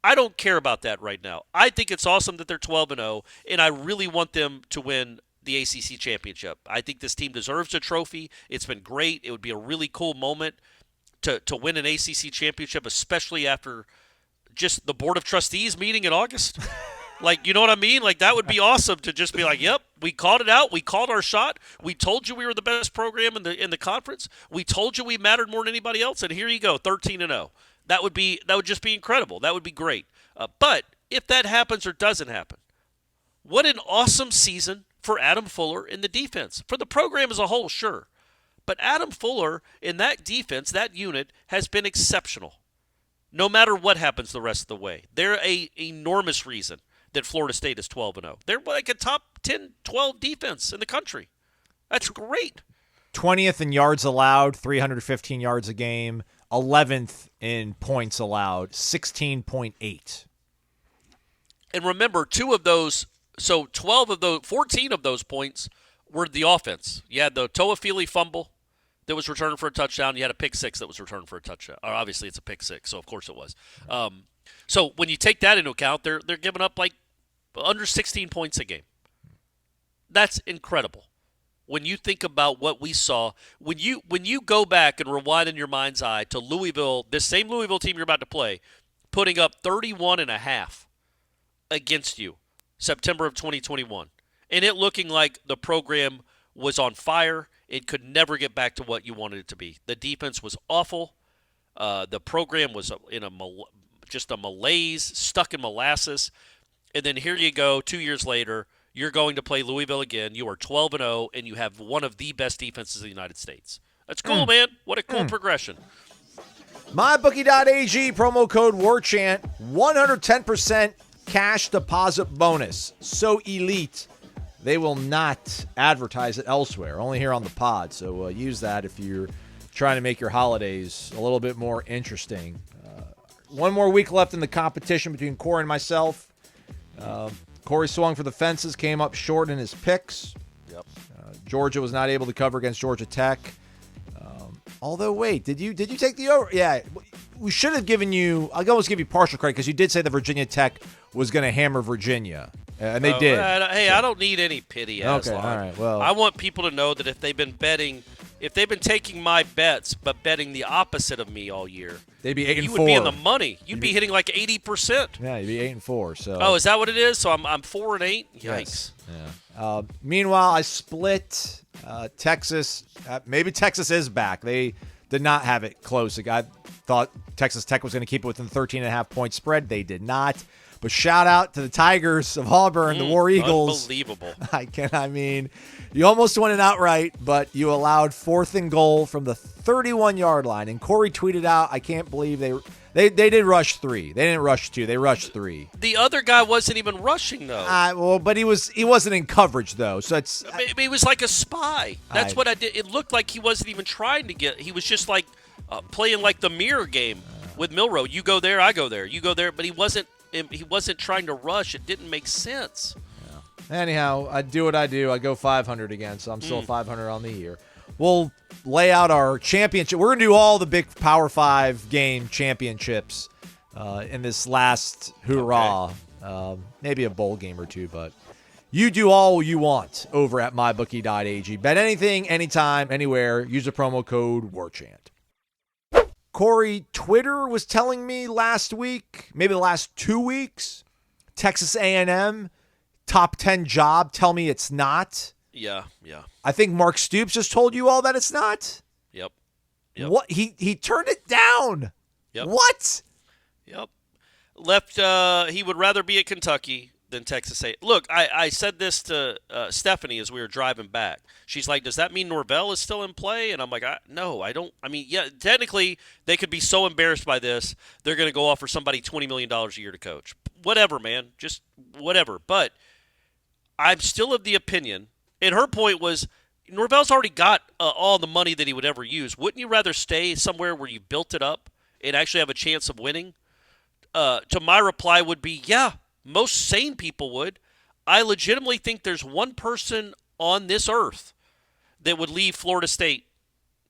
I don't care about that right now. I think it's awesome that they're 12-0, and I really want them to win the ACC championship. I think this team deserves a trophy. It's been great. It would be a really cool moment to win an ACC championship, especially after just the Board of Trustees meeting in August. Like, you know what I mean? Like, that would be awesome to just be like, yep, we called it out. We called our shot. We told you we were the best program in the conference. We told you we mattered more than anybody else, and here you go, 13-0. That would just be incredible. That would be great. But if that happens or doesn't happen, what an awesome season for Adam Fuller in the defense. For the program as a whole, sure. But Adam Fuller in that defense, that unit, has been exceptional. No matter what happens the rest of the way. They're a enormous reason that Florida State is 12-0. They're like a top 10, 12 defense in the country. That's great. 20th in yards allowed, 315 yards a game. 11th in points allowed, 16.8. And remember, 2 of those, so 12 of those, 14 of those points were the offense. You had the Toafili fumble that was returned for a touchdown. You had a pick six that was returned for a touchdown. Or obviously, it's a pick six, so of course it was. So when you take that into account, they're giving up like under 16 points a game. That's incredible. When you think about what we saw, when you go back and rewind in your mind's eye to Louisville, this same Louisville team you're about to play, putting up 31.5 against you, September of 2021, and it looking like the program was on fire. It could never get back to what you wanted it to be. The defense was awful. The program was in just a malaise, stuck in molasses. And then here you go, 2 years later, you're going to play Louisville again. You are 12-0, and you have one of the best defenses in the United States. That's cool, man. What a cool progression. MyBookie.ag, promo code WARCHANT, 110% cash deposit bonus. So elite, they will not advertise it elsewhere, only here on the pod. So use that if you're trying to make your holidays a little bit more interesting. One more week left in the competition between Corey and myself. Corey swung for the fences, came up short in his picks. Yep. Georgia was not able to cover against Georgia Tech. Although, wait, did you take the over? Yeah, we should have given you – I'll almost give you partial credit because you did say that Virginia Tech was going to hammer Virginia, and they did. I don't need any pity, Aslan. Okay, all right, well. I want people to know that if they've been betting – if they've been taking my bets but betting the opposite of me all year, they'd be 8-4. You would be in the money. You'd be hitting like 80%. Yeah, you'd be 8-4. So. Oh, is that what it is? So I'm 4-8. Yikes. Yes. Yeah. Meanwhile, I split Texas. Maybe Texas is back. They did not have it close. I thought Texas Tech was going to keep it within the 13.5 point spread. They did not. But shout out to the Tigers of Auburn, the War Eagles. Unbelievable. I mean, you almost won it outright, but you allowed 4th and goal from the 31-yard line. And Corey tweeted out, I can't believe they did rush 3. They didn't rush 2. They rushed 3. The other guy wasn't even rushing, though. Well, but he wasn't in coverage, though. So it's he was like a spy. That's what I did. It looked like he wasn't even trying to get. He was just like playing like the mirror game with Milroe. You go there, I go there. You go there, but he wasn't trying to rush. It didn't make sense. Yeah. Anyhow, I do what I do. I go 500 again, so I'm still 500 on the year. We'll lay out our championship. We're going to do all the big Power 5 game championships in this last hoorah. Okay. Maybe a bowl game or two, but you do all you want over at mybookie.ag. Bet anything, anytime, anywhere. Use the promo code WARCHANT. Corey, Twitter was telling me last week, maybe the last 2 weeks, Texas A&M, top 10 job. Tell me it's not. Yeah. I think Mark Stoops just told you all that it's not. Yep. What? He turned it down. Yep. What? Yep. Left. He would rather be at Kentucky than Texas A. Look, I said this to Stephanie as we were driving back. She's like, does that mean Norvell is still in play? And I'm like, no, I don't. I mean, yeah, technically they could be so embarrassed by this, they're going to go offer somebody $20 million a year to coach. Whatever, man. Just whatever. But I'm still of the opinion, and her point was, Norvell's already got all the money that he would ever use. Wouldn't you rather stay somewhere where you built it up and actually have a chance of winning? To my reply would be, yeah, most sane people would. I legitimately think there's one person on this earth that would leave Florida State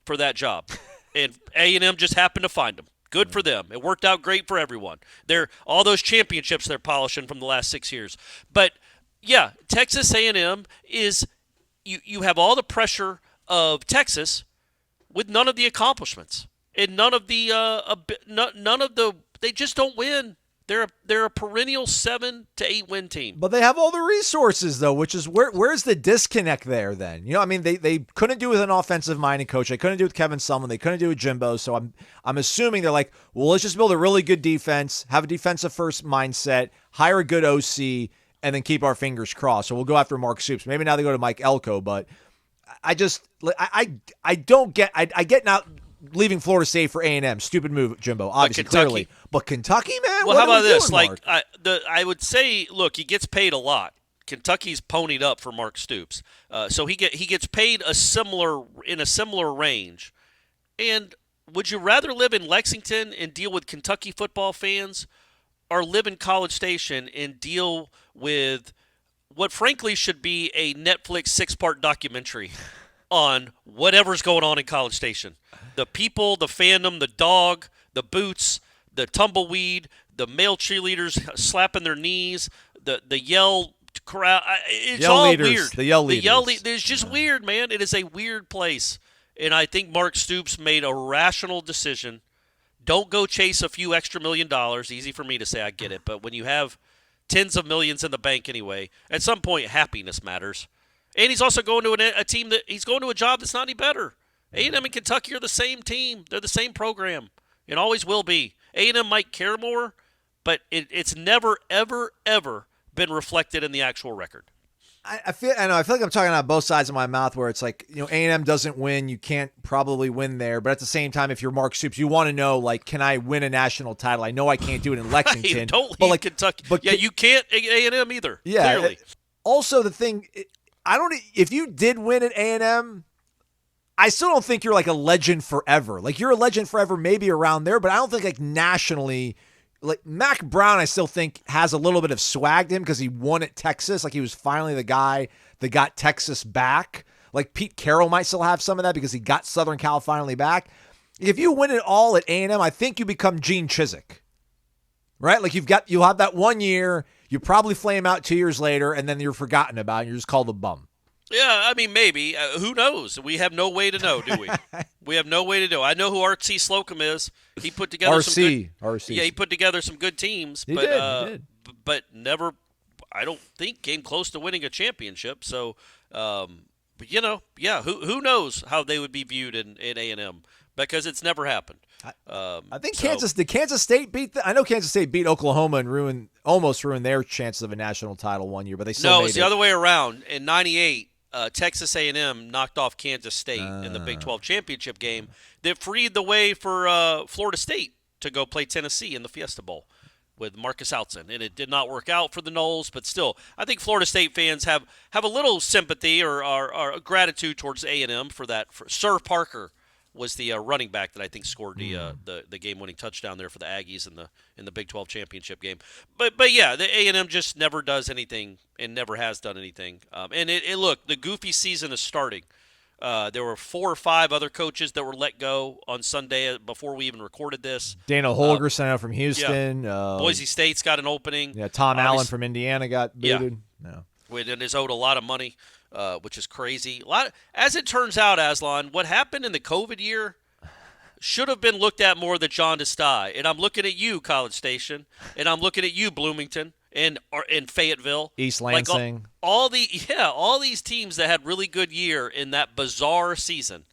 for that job. And A&M just happened to find him. Good for them. It worked out great for everyone. They're all those championships they're polishing from the last 6 years. But, yeah, Texas A&M is you have all the pressure of Texas with none of the accomplishments. And none of the they just don't win. They're a perennial 7 to 8 win team. But they have all the resources, though, which is where's the disconnect there then? You know, I mean, they couldn't do it with an offensive-minded coach. They couldn't do it with Kevin Sumlin. They couldn't do it with Jimbo. So I'm assuming they're like, well, let's just build a really good defense, have a defensive-first mindset, hire a good OC, and then keep our fingers crossed. So we'll go after Mark Stoops. Maybe now they go to Mike Elko, but I don't get. I get not leaving Florida State for A&M. Stupid move, Jimbo. Obviously, clearly, but Kentucky, man. Well, how about this? Doing, I would say, look, he gets paid a lot. Kentucky's ponied up for Mark Stoops, so he gets paid in a similar range. And would you rather live in Lexington and deal with Kentucky football fans, or live in College Station and deal with what frankly should be a Netflix 6-part documentary on whatever's going on in College Station? The people, the fandom, the dog, the boots, the tumbleweed, the male cheerleaders slapping their knees, the yell crowd. It's yell all leaders, weird. The yell leaders. It's just weird, man. It is a weird place. And I think Mark Stoops made a rational decision. Don't go chase a few extra $1 million. Easy for me to say, I get it. But when you have tens of millions in the bank anyway, at some point happiness matters. And he's also going to a team he's going to a job that's not any better. A&M and Kentucky are the same team. They're the same program. It always will be. A&M might care more, but it's never, ever, ever been reflected in the actual record. I feel like I'm talking out both sides of my mouth where it's like, A&M doesn't win. You can't probably win there. But at the same time, if you're Mark Stoops, you want to know, can I win a national title? I know I can't do it in Lexington. Don't leave Kentucky. But you can't A&M either, clearly. Also, the thing, if you did win at A&M, I still don't think you're a legend forever. You're a legend forever maybe around there, but I don't think nationally – Mac Brown, I still think has a little bit of swag to him because he won at Texas. He was finally the guy that got Texas back. Pete Carroll might still have some of that because he got Southern Cal finally back. If you win it all at A&M, I think you become Gene Chizik, right? You'll have that 1 year, you probably flame out 2 years later, and then you're forgotten about, and you're just called a bum. Yeah, I mean, maybe. Who knows? We have no way to know, do we? We have no way to know. I know who R.C. Slocum is. He put together some good – RC. Yeah, he put together some good teams. He did. But never – I don't think came close to winning a championship. So, who knows how they would be viewed in A&M because it's never happened. I think Kansas State beat – I know Kansas State beat Oklahoma and almost ruined their chances of a national title 1 year, but they still made it. No, it's the other way around. In 98 – Texas A&M knocked off Kansas State in the Big 12 championship game that freed the way for Florida State to go play Tennessee in the Fiesta Bowl with Marcus Outzen. And it did not work out for the Noles, but still, I think Florida State fans have a little sympathy or gratitude towards A&M for that. Sir Parker was the running back that I think scored the game-winning touchdown there for the Aggies in the Big 12 championship game. But yeah, the A&M just never does anything and never has done anything. And look, the goofy season is starting. There were 4 or 5 other coaches that were let go on Sunday before we even recorded this. Dana Holgerson out from Houston. Yeah. Boise State's got an opening. Yeah, Tom Allen from Indiana got booted. Yeah. And is owed a lot of money. Which is crazy. As it turns out, Aslan, what happened in the COVID year should have been looked at more than John DeSty. And I'm looking at you, College Station, and I'm looking at you, Bloomington, and Fayetteville, East Lansing. All these teams that had really good year in that bizarre season.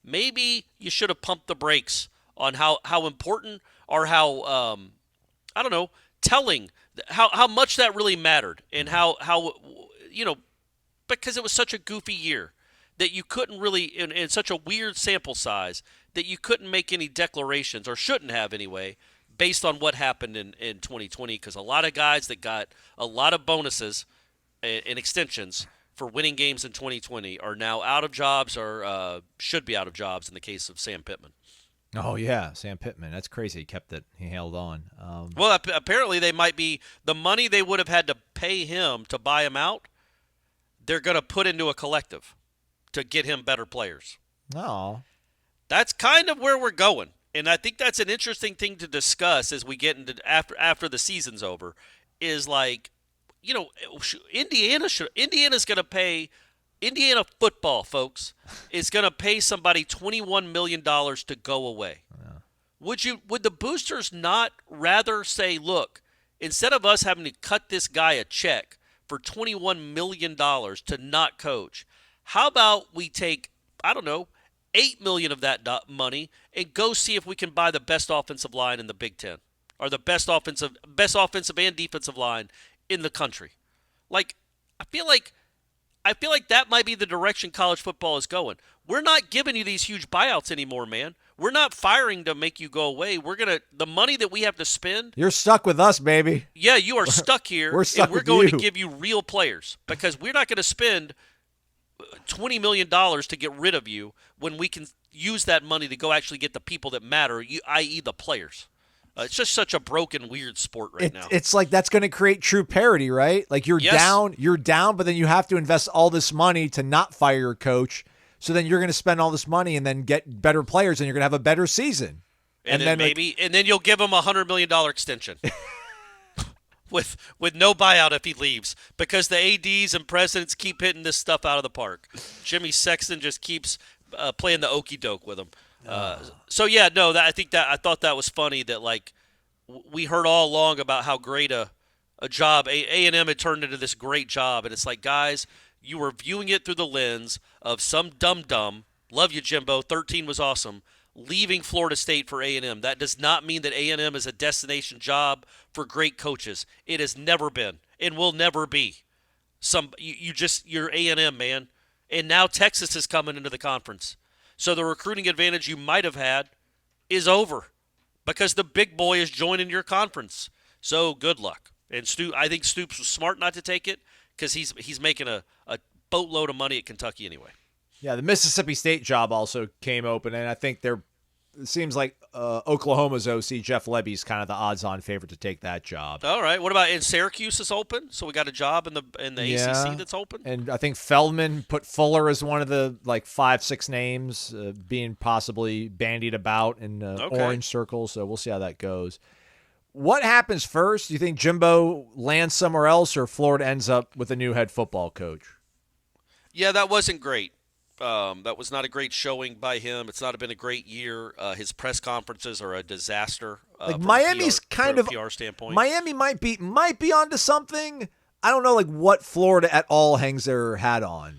Maybe you should have pumped the brakes on how important or how telling how much that really mattered and how because it was such a goofy year that you couldn't really, in such a weird sample size, that you couldn't make any declarations, or shouldn't have anyway, based on what happened in 2020, because a lot of guys that got a lot of bonuses and extensions for winning games in 2020 are now out of jobs or should be out of jobs in the case of Sam Pittman. Oh, yeah, Sam Pittman. That's crazy. He held on. Well, apparently they might be – the money they would have had to pay him to buy him out, they're going to put into a collective to get him better players. Oh. That's kind of where we're going. And I think that's an interesting thing to discuss as we get into after the season's over is Indiana's going to pay Indiana football, folks, is going to pay somebody $21 million to go away. Yeah. Would the boosters not rather say, look, instead of us having to cut this guy a check for $21 million to not coach, how about we take, $8 million of that money and go see if we can buy the best offensive line in the Big Ten or the best offensive and defensive line in the country? Like, I feel like that might be the direction college football is going. We're not giving you these huge buyouts anymore, man. We're not firing to make you go away. The money that we have to spend. You're stuck with us, baby. Yeah, you are stuck here. We're stuck and we're with going you. to give you real players because we're not going to spend $20 million to get rid of you when we can use that money to go actually get the people that matter, i.e. the players. It's just such a broken, weird sport now. It's like that's going to create true parity, right? Like you're down, but then you have to invest all this money to not fire your coach. So then you're going to spend all this money and then get better players, and you're going to have a better season. And then you'll give him a $100 million extension with no buyout if he leaves because the ADs and presidents keep hitting this stuff out of the park. Jimmy Sexton just keeps playing the okey doke with him. I thought that was funny that like we heard all along about how great a job A&M had turned into this great job, and it's like, guys, you were viewing it through the lens of some dum-dum, love you, Jimbo, 13 was awesome, leaving Florida State for A&M. That does not mean that A&M is a destination job for great coaches. It has never been and will never be. You're A&M, man. And now Texas is coming into the conference. So the recruiting advantage you might have had is over because the big boy is joining your conference. So good luck. And I think Stoops was smart not to take it because he's making a boatload of money at Kentucky anyway. Yeah, the Mississippi State job also came open, and I think it seems like Oklahoma's OC, Jeff Lebby's kind of the odds-on favorite to take that job. All right. What about Syracuse is open? So we got a job in the ACC that's open? And I think Feldman put Fuller as one of the 5-6 names being possibly bandied about in orange circles, so we'll see how that goes. What happens first? Do you think Jimbo lands somewhere else or Florida ends up with a new head football coach? Yeah, that wasn't great. That was not a great showing by him. It's not been a great year. His press conferences are a disaster. Miami's from a PR standpoint. Miami might be onto something. I don't know what Florida at all hangs their hat on.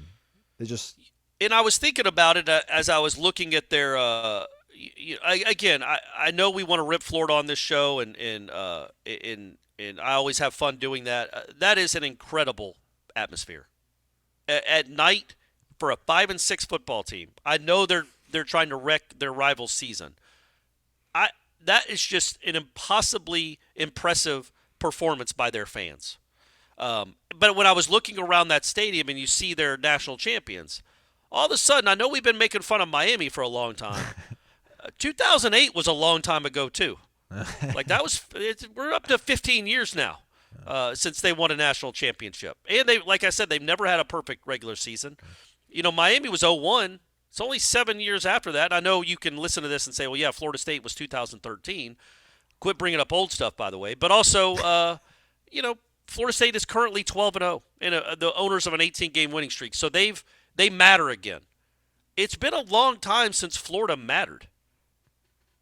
And I was thinking about it as I was looking at their. I know we want to rip Florida on this show, and I always have fun doing that. That is an incredible atmosphere. At night, for a 5-6 football team, I know they're trying to wreck their rival's season. That is just an impossibly impressive performance by their fans. But when I was looking around that stadium and you see their national champions, all of a sudden, I know we've been making fun of Miami for a long time. 2008 was a long time ago too. We're up to 15 years now. Since they won a national championship. And like I said, they've never had a perfect regular season. Miami was 0-1. It's only 7 years after that. I know you can listen to this and say, well, yeah, Florida State was 2013. Quit bringing up old stuff, by the way. But also, Florida State is currently 12-0 and the owners of an 18-game winning streak. So they matter again. It's been a long time since Florida mattered.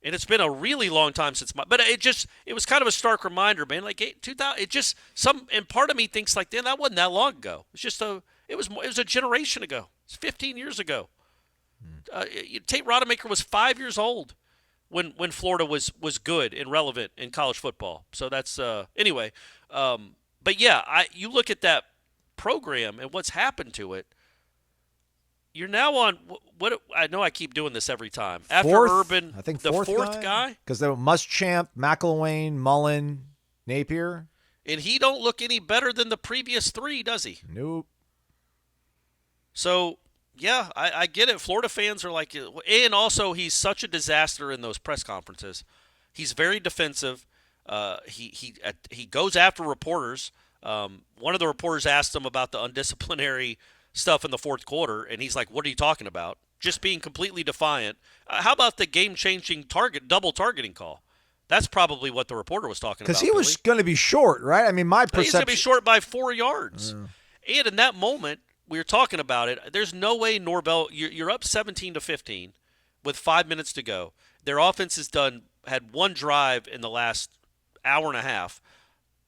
And it's been a really long time since but it was kind of a stark reminder, man. Like 2000, and part of me thinks like, damn, that wasn't that long ago. It's just it was a generation ago. It's 15 years ago. Tate Rodemaker was 5 years old when Florida was good and relevant in college football. So that's anyway. But yeah, you look at that program and what's happened to it. You're now on what I know. I keep doing this every time. After Urban, I think the fourth guy, because they were Muschamp, McElwain, Mullen, Napier, and he don't look any better than the previous three, does he? Nope. So yeah, I get it. Florida fans are like, and also he's such a disaster in those press conferences. He's very defensive. He goes after reporters. One of the reporters asked him about the undisciplinary stuff in the fourth quarter, and he's like, what are you talking about? Just being completely defiant. How about the game-changing double targeting call? That's probably what the reporter was talking about. Because he was going to be short, right? I mean, my perception. He's going to be short by 4 yards. And in that moment, we were talking about it. There's no way Norvell, you're up 17-15 with 5 minutes to go. Their offense had one drive in the last hour and a half.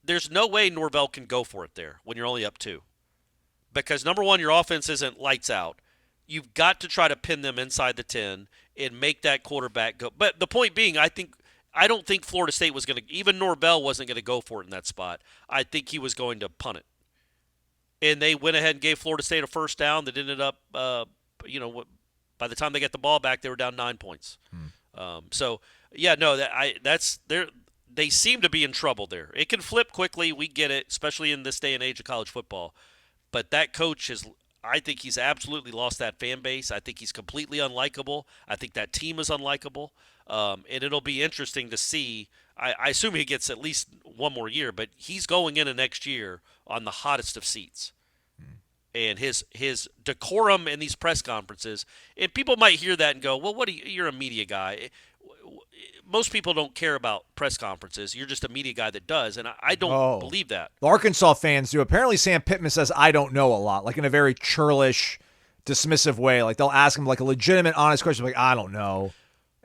There's no way Norvell can go for it there when you're only up 2. Because, number one, your offense isn't lights out. You've got to try to pin them inside the 10 and make that quarterback go. But the point being, I don't think Florida State was going to – even Norvell wasn't going to go for it in that spot. I think he was going to punt it. and they went ahead and gave Florida State a first down that ended up, by the time they got the ball back, they were down 9 points. They seem to be in trouble there. It can flip quickly. We get it, especially in this day and age of college football. But that coach I think he's absolutely lost that fan base. I think he's completely unlikable. I think that team is unlikable. And it'll be interesting to see. I assume he gets at least one more year, but he's going into next year on the hottest of seats. And his decorum in these press conferences, and people might hear that and go, well, you're a media guy. Most people don't care about press conferences. You're just a media guy that does, and I don't believe that. The Arkansas fans do. Apparently Sam Pittman says, I don't know a lot, like in a very churlish, dismissive way. Like they'll ask him like a legitimate, honest question, like, I don't know.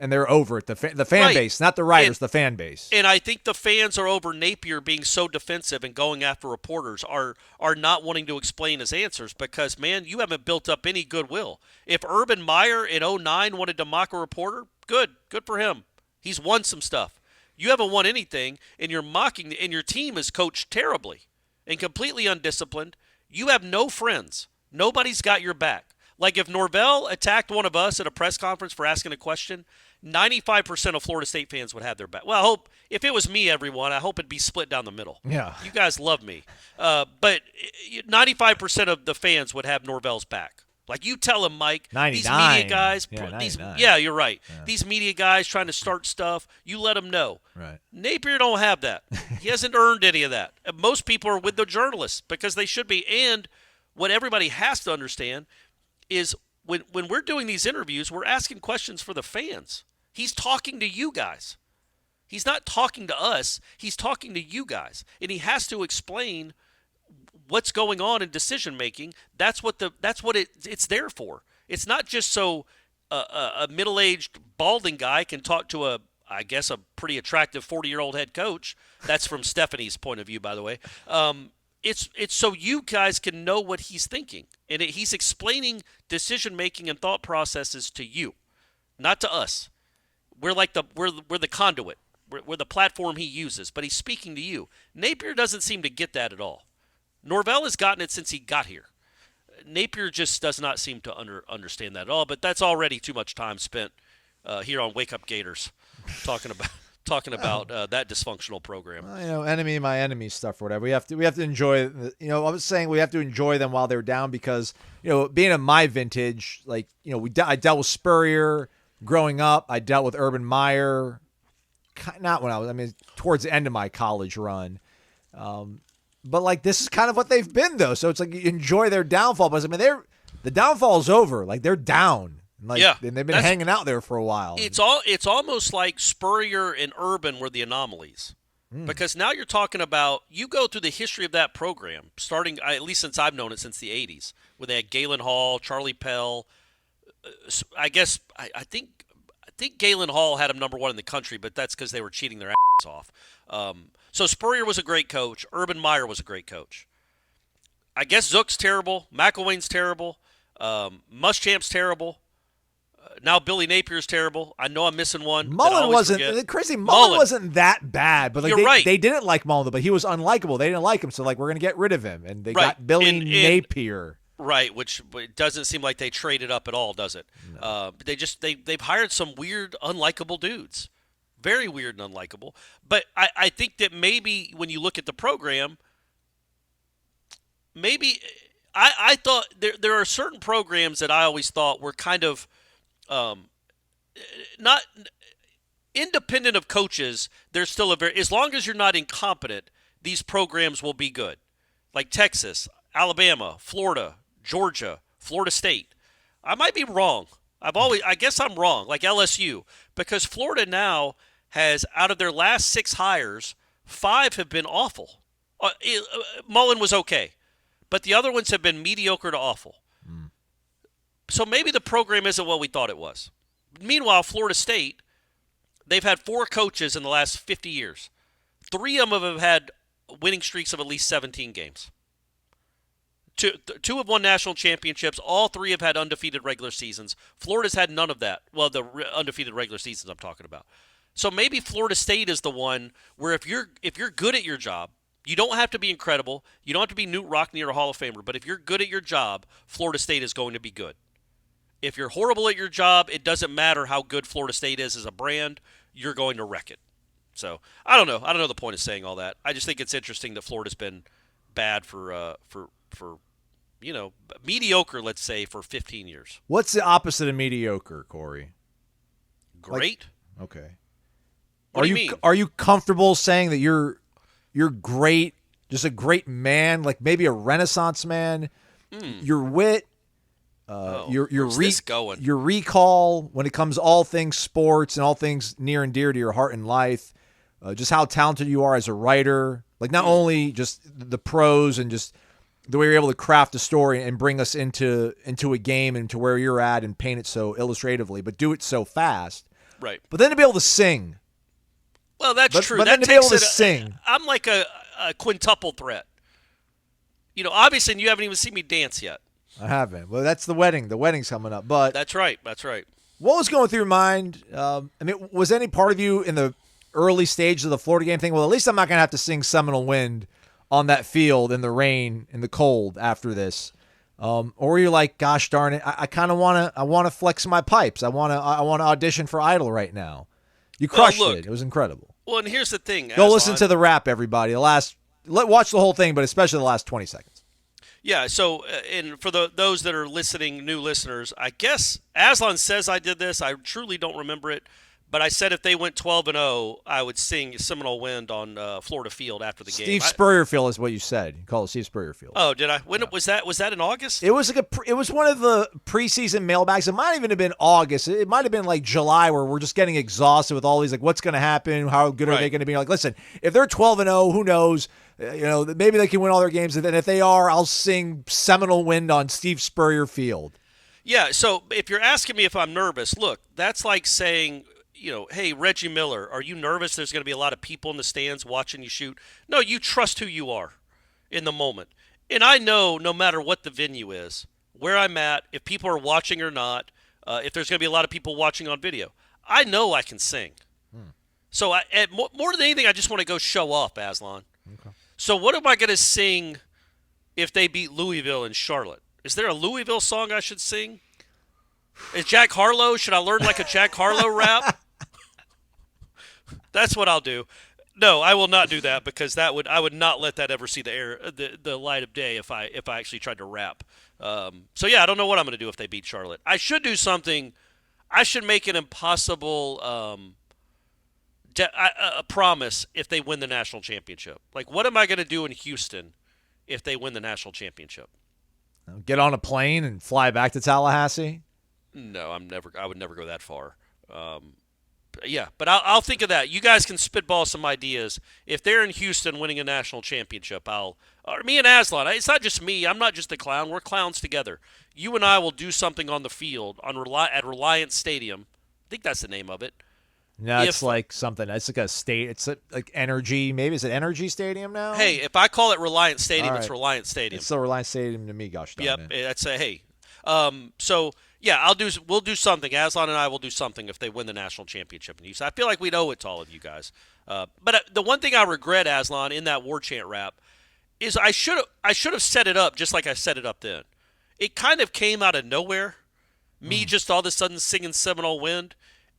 And they're over it. The fan base, not the writers, the fan base. And I think the fans are over Napier being so defensive and going after reporters, are not wanting to explain his answers because, man, you haven't built up any goodwill. If Urban Meyer in 2009 wanted to mock a reporter, good for him. He's won some stuff. You haven't won anything, and you're mocking, and your team is coached terribly and completely undisciplined. You have no friends. Nobody's got your back. Like if Norvell attacked one of us at a press conference for asking a question, 95% of Florida State fans would have their back. Well, I hope if it was me, everyone, I hope it'd be split down the middle. Yeah. You guys love me. But 95% of the fans would have Norvell's back. Like you tell him, Mike, 99. these media guys, you're right. Yeah. These media guys trying to start stuff, you let them know. Right. Napier don't have that. He hasn't earned any of that. Most people are with the journalists because they should be. And what everybody has to understand is when we're doing these interviews, we're asking questions for the fans. He's talking to you guys. He's not talking to us. He's talking to you guys. And he has to explain what's going on in decision making. That's what it's there for. It's not just so a middle-aged balding guy can talk to a pretty attractive 40-year-old head coach. That's from Stephanie's point of view, by the way. It's so you guys can know what he's thinking. And he's explaining decision making and thought processes to you, not to us. We're like we're the conduit. We're the platform he uses, but he's speaking to you. Napier doesn't seem to get that at all. Norvell has gotten it since he got here. Napier just does not seem to understand that at all, but that's already too much time spent here on Wake Up Gators talking about that dysfunctional program. Well, enemy my enemy stuff or whatever. We have to enjoy. I was saying we have to enjoy them while they're down because being in my vintage, like I dealt with Spurrier growing up. I dealt with Urban Meyer, not when towards the end of my college run. But like this is kind of what they've been though. So it's like you enjoy their downfall. But the downfall is over. Like they're down. And they've been hanging out there for a while. It's almost like Spurrier and Urban were the anomalies. Because now you're talking about, you go through the history of that program, starting, at least since I've known it, since the 80s, where they had Galen Hall, Charlie Pell. I think Galen Hall had him number one in the country, but that's because they were cheating their ass off. So Spurrier was a great coach. Urban Meyer was a great coach. I guess Zook's terrible. McElwain's terrible. Muschamp's terrible. Now Billy Napier's terrible. I know I'm missing one. Mullen wasn't crazy. Mullen wasn't that bad, but right. They didn't like Mullen, but he was unlikable. They didn't like him, so we're gonna get rid of him, and they got Billy Napier. Right, which it doesn't seem like they traded up at all, does it? No. They've hired some weird, unlikable dudes, very weird and unlikable. But I think that maybe when you look at the program, maybe I thought there are certain programs that I always thought were kind of not independent of coaches. There's still as long as you're not incompetent, these programs will be good. Like Texas, Alabama, Florida, Georgia, Florida State. I might be wrong. I guess I'm wrong. Like LSU, because Florida now has, out of their last 6 hires, 5 have been awful. Mullen was okay, but the other ones have been mediocre to awful. So maybe the program isn't what we thought it was. Meanwhile, Florida State, they've had 4 coaches in the last 50 years. 3 of them have had winning streaks of at least 17 games. Two have won national championships. All 3 have had undefeated regular seasons. Florida's had none of that. Well, the undefeated regular seasons I'm talking about. So maybe Florida State is the one where if you're good at your job You don't have to be incredible. You don't have to be Newt Rockne or a Hall of Famer. But if you're good at your job, Florida State is going to be good. If you're horrible at your job, it doesn't matter how good Florida State is as a brand. You're going to wreck it. So I don't know. I don't know the point of saying all that. I just think it's interesting that Florida's been bad for mediocre, let's say, for 15 years. What's the opposite of mediocre, Corey? Great. Okay. What do you mean? Are you comfortable saying that you're great, just a great man, like maybe a Renaissance man? Your wit, your recall when it comes to all things sports and all things near and dear to your heart and life, just how talented you are as a writer. Like not only just the prose and just the way you're able to craft a story and bring us into a game and to where you're at and paint it so illustratively, but do it so fast. Right. But then to be able to sing. Well, that's true. But that then to be able to sing. I'm like a quintuple threat. Obviously, you haven't even seen me dance yet. I haven't. Well, that's the wedding. The wedding's coming up. But That's right. what was going through your mind? Was any part of you in the early stages of the Florida game thinking, well, at least I'm not going to have to sing Seminole Wind on that field in the rain, in the cold after this? Or were you like, gosh darn it, I kind of want to flex my pipes. I want to audition for Idol right now. You crushed it. It was incredible. Well, and here's the thing. Go listen to the rap, everybody. Watch the whole thing, but especially the last 20 seconds. Yeah, so and for those that are listening, new listeners, I guess Aslan says I did this. I truly don't remember it, but I said if they went 12-0, I would sing Seminole Wind on Florida Field after the game. Steve Spurrier Field is what you said. You call it Steve Spurrier Field. Oh, did I? When was that? Was that in August? It was it was one of the preseason mailbags. It might even have been August. It might have been like July, where we're just getting exhausted with all these like, what's going to happen? How good are they going to be? Like, listen, if they're 12-0, who knows? Maybe they can win all their games. And if they are, I'll sing Seminole Wind on Steve Spurrier Field. Yeah. So if you're asking me if I'm nervous, look, that's like saying, hey, Reggie Miller, are you nervous there's going to be a lot of people in the stands watching you shoot? No, you trust who you are in the moment. And I know no matter what the venue is, where I'm at, if people are watching or not, if there's going to be a lot of people watching on video, I know I can sing. So more than anything, I just want to go show up, Aslan. Okay. So what am I going to sing if they beat Louisville and Charlotte? Is there a Louisville song I should sing? Is Jack Harlow? Should I learn like a Jack Harlow rap? That's what I'll do. No, I will not do that because I would not let that ever see the light of day if I actually tried to rap. So yeah, I don't know what I'm going to do if they beat Charlotte. I should do something. I should make an impossible a promise if they win the national championship. Like, what am I going to do in Houston if they win the national championship? Get on a plane and fly back to Tallahassee? No, I would never go that far. Yeah, but I'll think of that. You guys can spitball some ideas. If they're in Houston winning a national championship, me and Aslan, it's not just me. I'm not just a clown. We're clowns together. You and I will do something on the field at Reliant Stadium. I think that's the name of it. No, it's like something. It's like a state. It's like Energy. Maybe is it Energy Stadium now? Hey, if I call it Reliant Stadium, It's Reliant Stadium. It's still Reliant Stadium to me. Gosh darn it. Yep. That's a hey. So yeah, we'll do something. Aslan and I will do something if they win the national championship in Houston. I feel like we'd owe it to all of you guys. But the one thing I regret, Aslan, in that War Chant rap, is I should have set it up just like I set it up then. It kind of came out of nowhere. Me just all of a sudden singing Seminole Wind.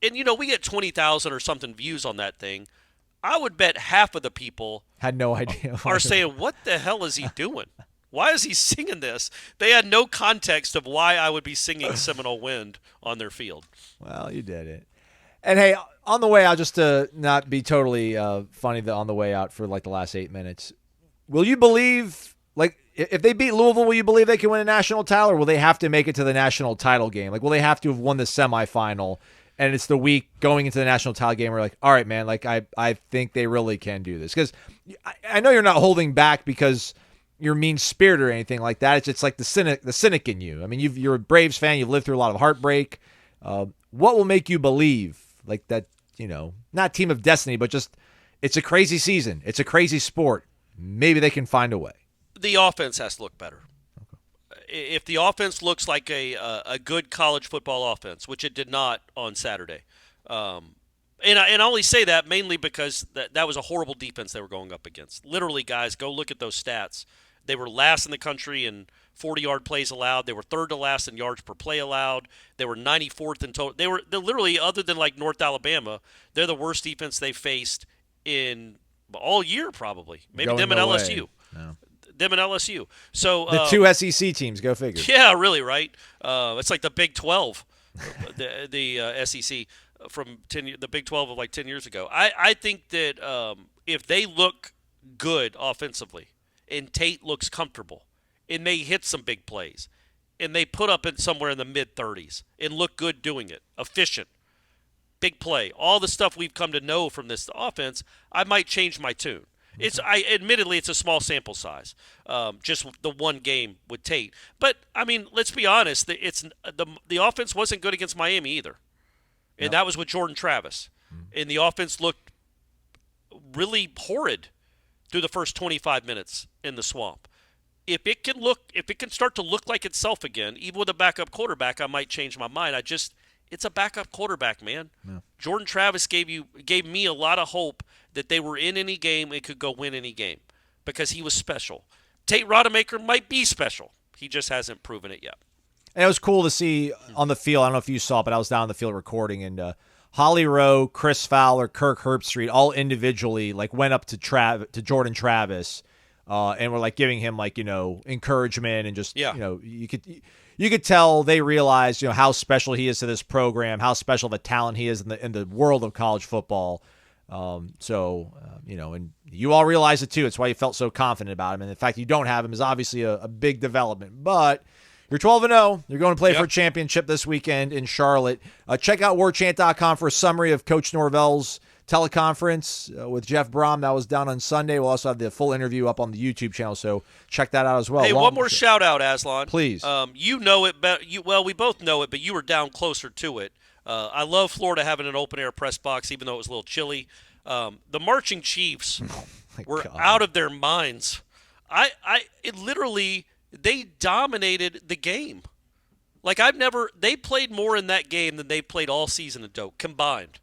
And, we get 20,000 or something views on that thing. I would bet half of the people had no idea. Are saying, what the hell is he doing? Why is he singing this? They had no context of why I would be singing Seminole Wind on their field. Well, you did it. And, hey, on the way out, just to not be totally funny on the way out for, like, the last 8 minutes, will you believe, like, if they beat Louisville, will you believe they can win a national title, or will they have to make it to the national title game? Like, will they have to have won the semifinal? And it's the week going into the national title game where like, all right, man, like I think they really can do this. Because I know you're not holding back because you're mean-spirited or anything like that. It's like the cynic in you. I mean, you're a Braves fan. You've lived through a lot of heartbreak. What will make you believe like that, not team of destiny, but just it's a crazy season. It's a crazy sport. Maybe they can find a way. The offense has to look better. If the offense looks like a good college football offense, which it did not on Saturday, and And I only say that mainly because that was a horrible defense they were going up against. Literally, guys, go look at those stats. They were last in the country in 40-yard plays allowed. They were third to last in yards per play allowed. They were 94th in total. They're literally, other than like North Alabama, they're the worst defense they faced in all year probably. Maybe Going them and no LSU. way. No. Them and LSU. So The two SEC teams, go figure. yeah, really, right? It's like the Big 12, the SEC from the Big 12 of like 10 years ago. I think that if they look good offensively and Tate looks comfortable and they hit some big plays and they put up in somewhere in the mid-30s and look good doing it, efficient, big play, all the stuff we've come to know from this offense, I might change my tune. Admittedly, it's a small sample size, just the one game with Tate. But I mean, let's be honest. The offense wasn't good against Miami either, and that was with Jordan Travis. And the offense looked really horrid through the first 25 minutes in the swamp. If it can start to look like itself again, even with a backup quarterback, I might change my mind. It's a backup quarterback, man. Yeah. Jordan Travis gave me a lot of hope that they were in any game and could go win any game because he was special. Tate Rodemaker might be special. He just hasn't proven it yet. And it was cool to see on the field. I don't know if you saw it, but I was down on the field recording, and Holly Rowe, Chris Fowler, Kirk Herbstreit all individually like went up to Jordan Travis and were like giving him like, encouragement and just, you could tell they realized, how special he is to this program, how special of a talent he is in the world of college football. And you all realize it too. It's why you felt so confident about him. And the fact you don't have him is obviously a big development. But you're 12-0. You're going to play for a championship this weekend in Charlotte. Check out warchant.com for a summary of Coach Norvell's teleconference with Jeff Brom. That was down on Sunday. We'll also have the full interview up on the YouTube channel, so check that out as well. Hey, one more shout-out, Aslan. Please. You know it better. We both know it, but you were down closer to it. I love Florida having an open-air press box, even though it was a little chilly. The Marching Chiefs were out of their minds. They dominated the game. Like they played more in that game than they played all season at Doak combined.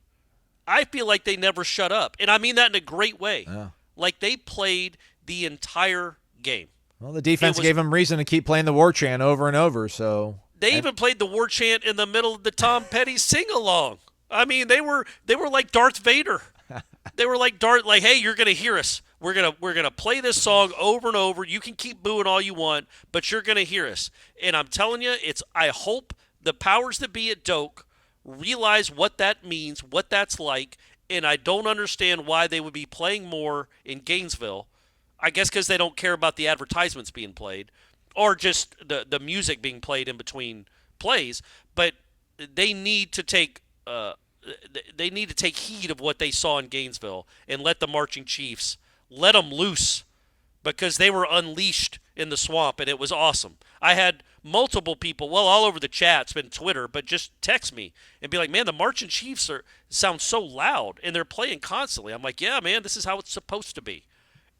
I feel like they never shut up. And I mean that in a great way. Yeah. Like they played the entire game. Well, the defense gave them reason to keep playing the war chant over and over. So they even played the war chant in the middle of the Tom Petty sing-along. I mean, they were like Darth Vader. They were like hey, you're going to hear us. We're gonna play this song over and over. You can keep booing all you want, but you're going to hear us. And I'm telling you, I hope the powers that be at Doak realize what that means, what that's like, and I don't understand why they would be playing more in Gainesville. I guess because they don't care about the advertisements being played or just the music being played in between plays, but they need to take heed of what they saw in Gainesville and let the Marching Chiefs let them loose because they were unleashed in the swamp, and it was awesome. I had multiple people, all over the chat, it's been Twitter, but just text me and be like, man, the Marching Chiefs sound so loud, and they're playing constantly. I'm like, yeah, man, this is how it's supposed to be.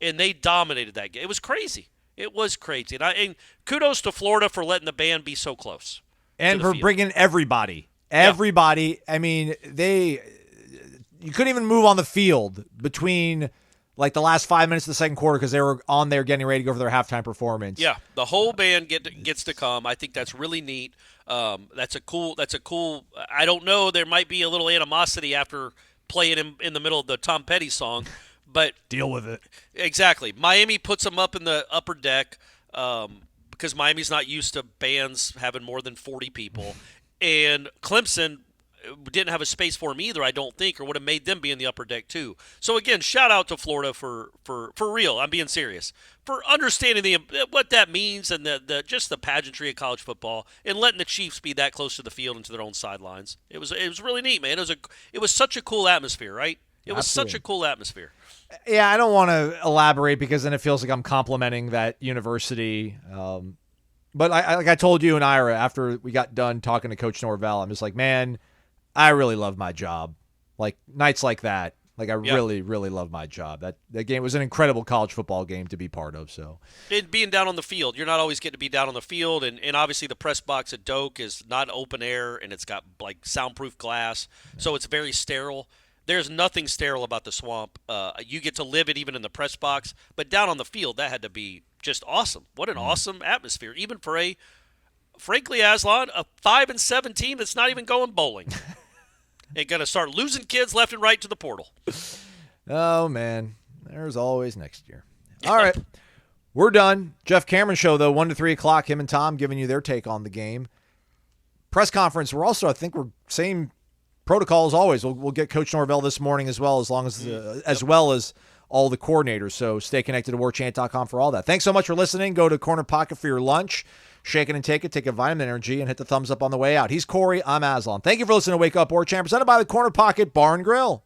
And they dominated that game. It was crazy. It was crazy. And kudos to Florida for letting the band be so close. And for bringing everybody. Everybody. Yeah. I mean, you couldn't even move on the field between like the last 5 minutes of the second quarter because they were on there getting ready to go for their halftime performance. Yeah, the whole band gets to come. I think that's really neat. That's a cool. I don't know. There might be a little animosity after playing in the middle of the Tom Petty song, but deal with it. Exactly. Miami puts them up in the upper deck because Miami's not used to bands having more than 40 people, and Clemson didn't have a space for them either, I don't think, or would have made them be in the upper deck too. So again, shout out to Florida for real. I'm being serious, for understanding what that means and just the pageantry of college football and letting the Chiefs be that close to the field and to their own sidelines. It was really neat, man. It was such a cool atmosphere, right? It was Absolutely. Such a cool atmosphere. Yeah, I don't want to elaborate because then it feels like I'm complimenting that university. But like I told you and Ira after we got done talking to Coach Norvell, I'm just like, man, I really love my job. Like nights like that, like I really, really love my job. That game was an incredible college football game to be part of. So, and being down on the field, you're not always getting to be down on the field, and obviously the press box at Doak is not open air, and it's got like soundproof glass, so it's very sterile. There's nothing sterile about the Swamp. You get to live it even in the press box, but down on the field, that had to be just awesome. What an awesome atmosphere, even for frankly, Aslan, a 5-7 team that's not even going bowling. And going to start losing kids left and right to the portal. Oh, man. There's always next year. All right. We're done. Jeff Cameron Show, though, 1 to 3 o'clock. Him and Tom giving you their take on the game. Press conference. We're also, I think, we're same protocol as always. We'll get Coach Norvell this morning as well, as well as all the coordinators. So stay connected to warchant.com for all that. Thanks so much for listening. Go to Corner Pocket for your lunch. Shake it and take it. Take a vitamin energy and hit the thumbs up on the way out. He's Corey. I'm Aslan. Thank you for listening to Wake Up Warchant, presented by the Corner Pocket Bar and Grill.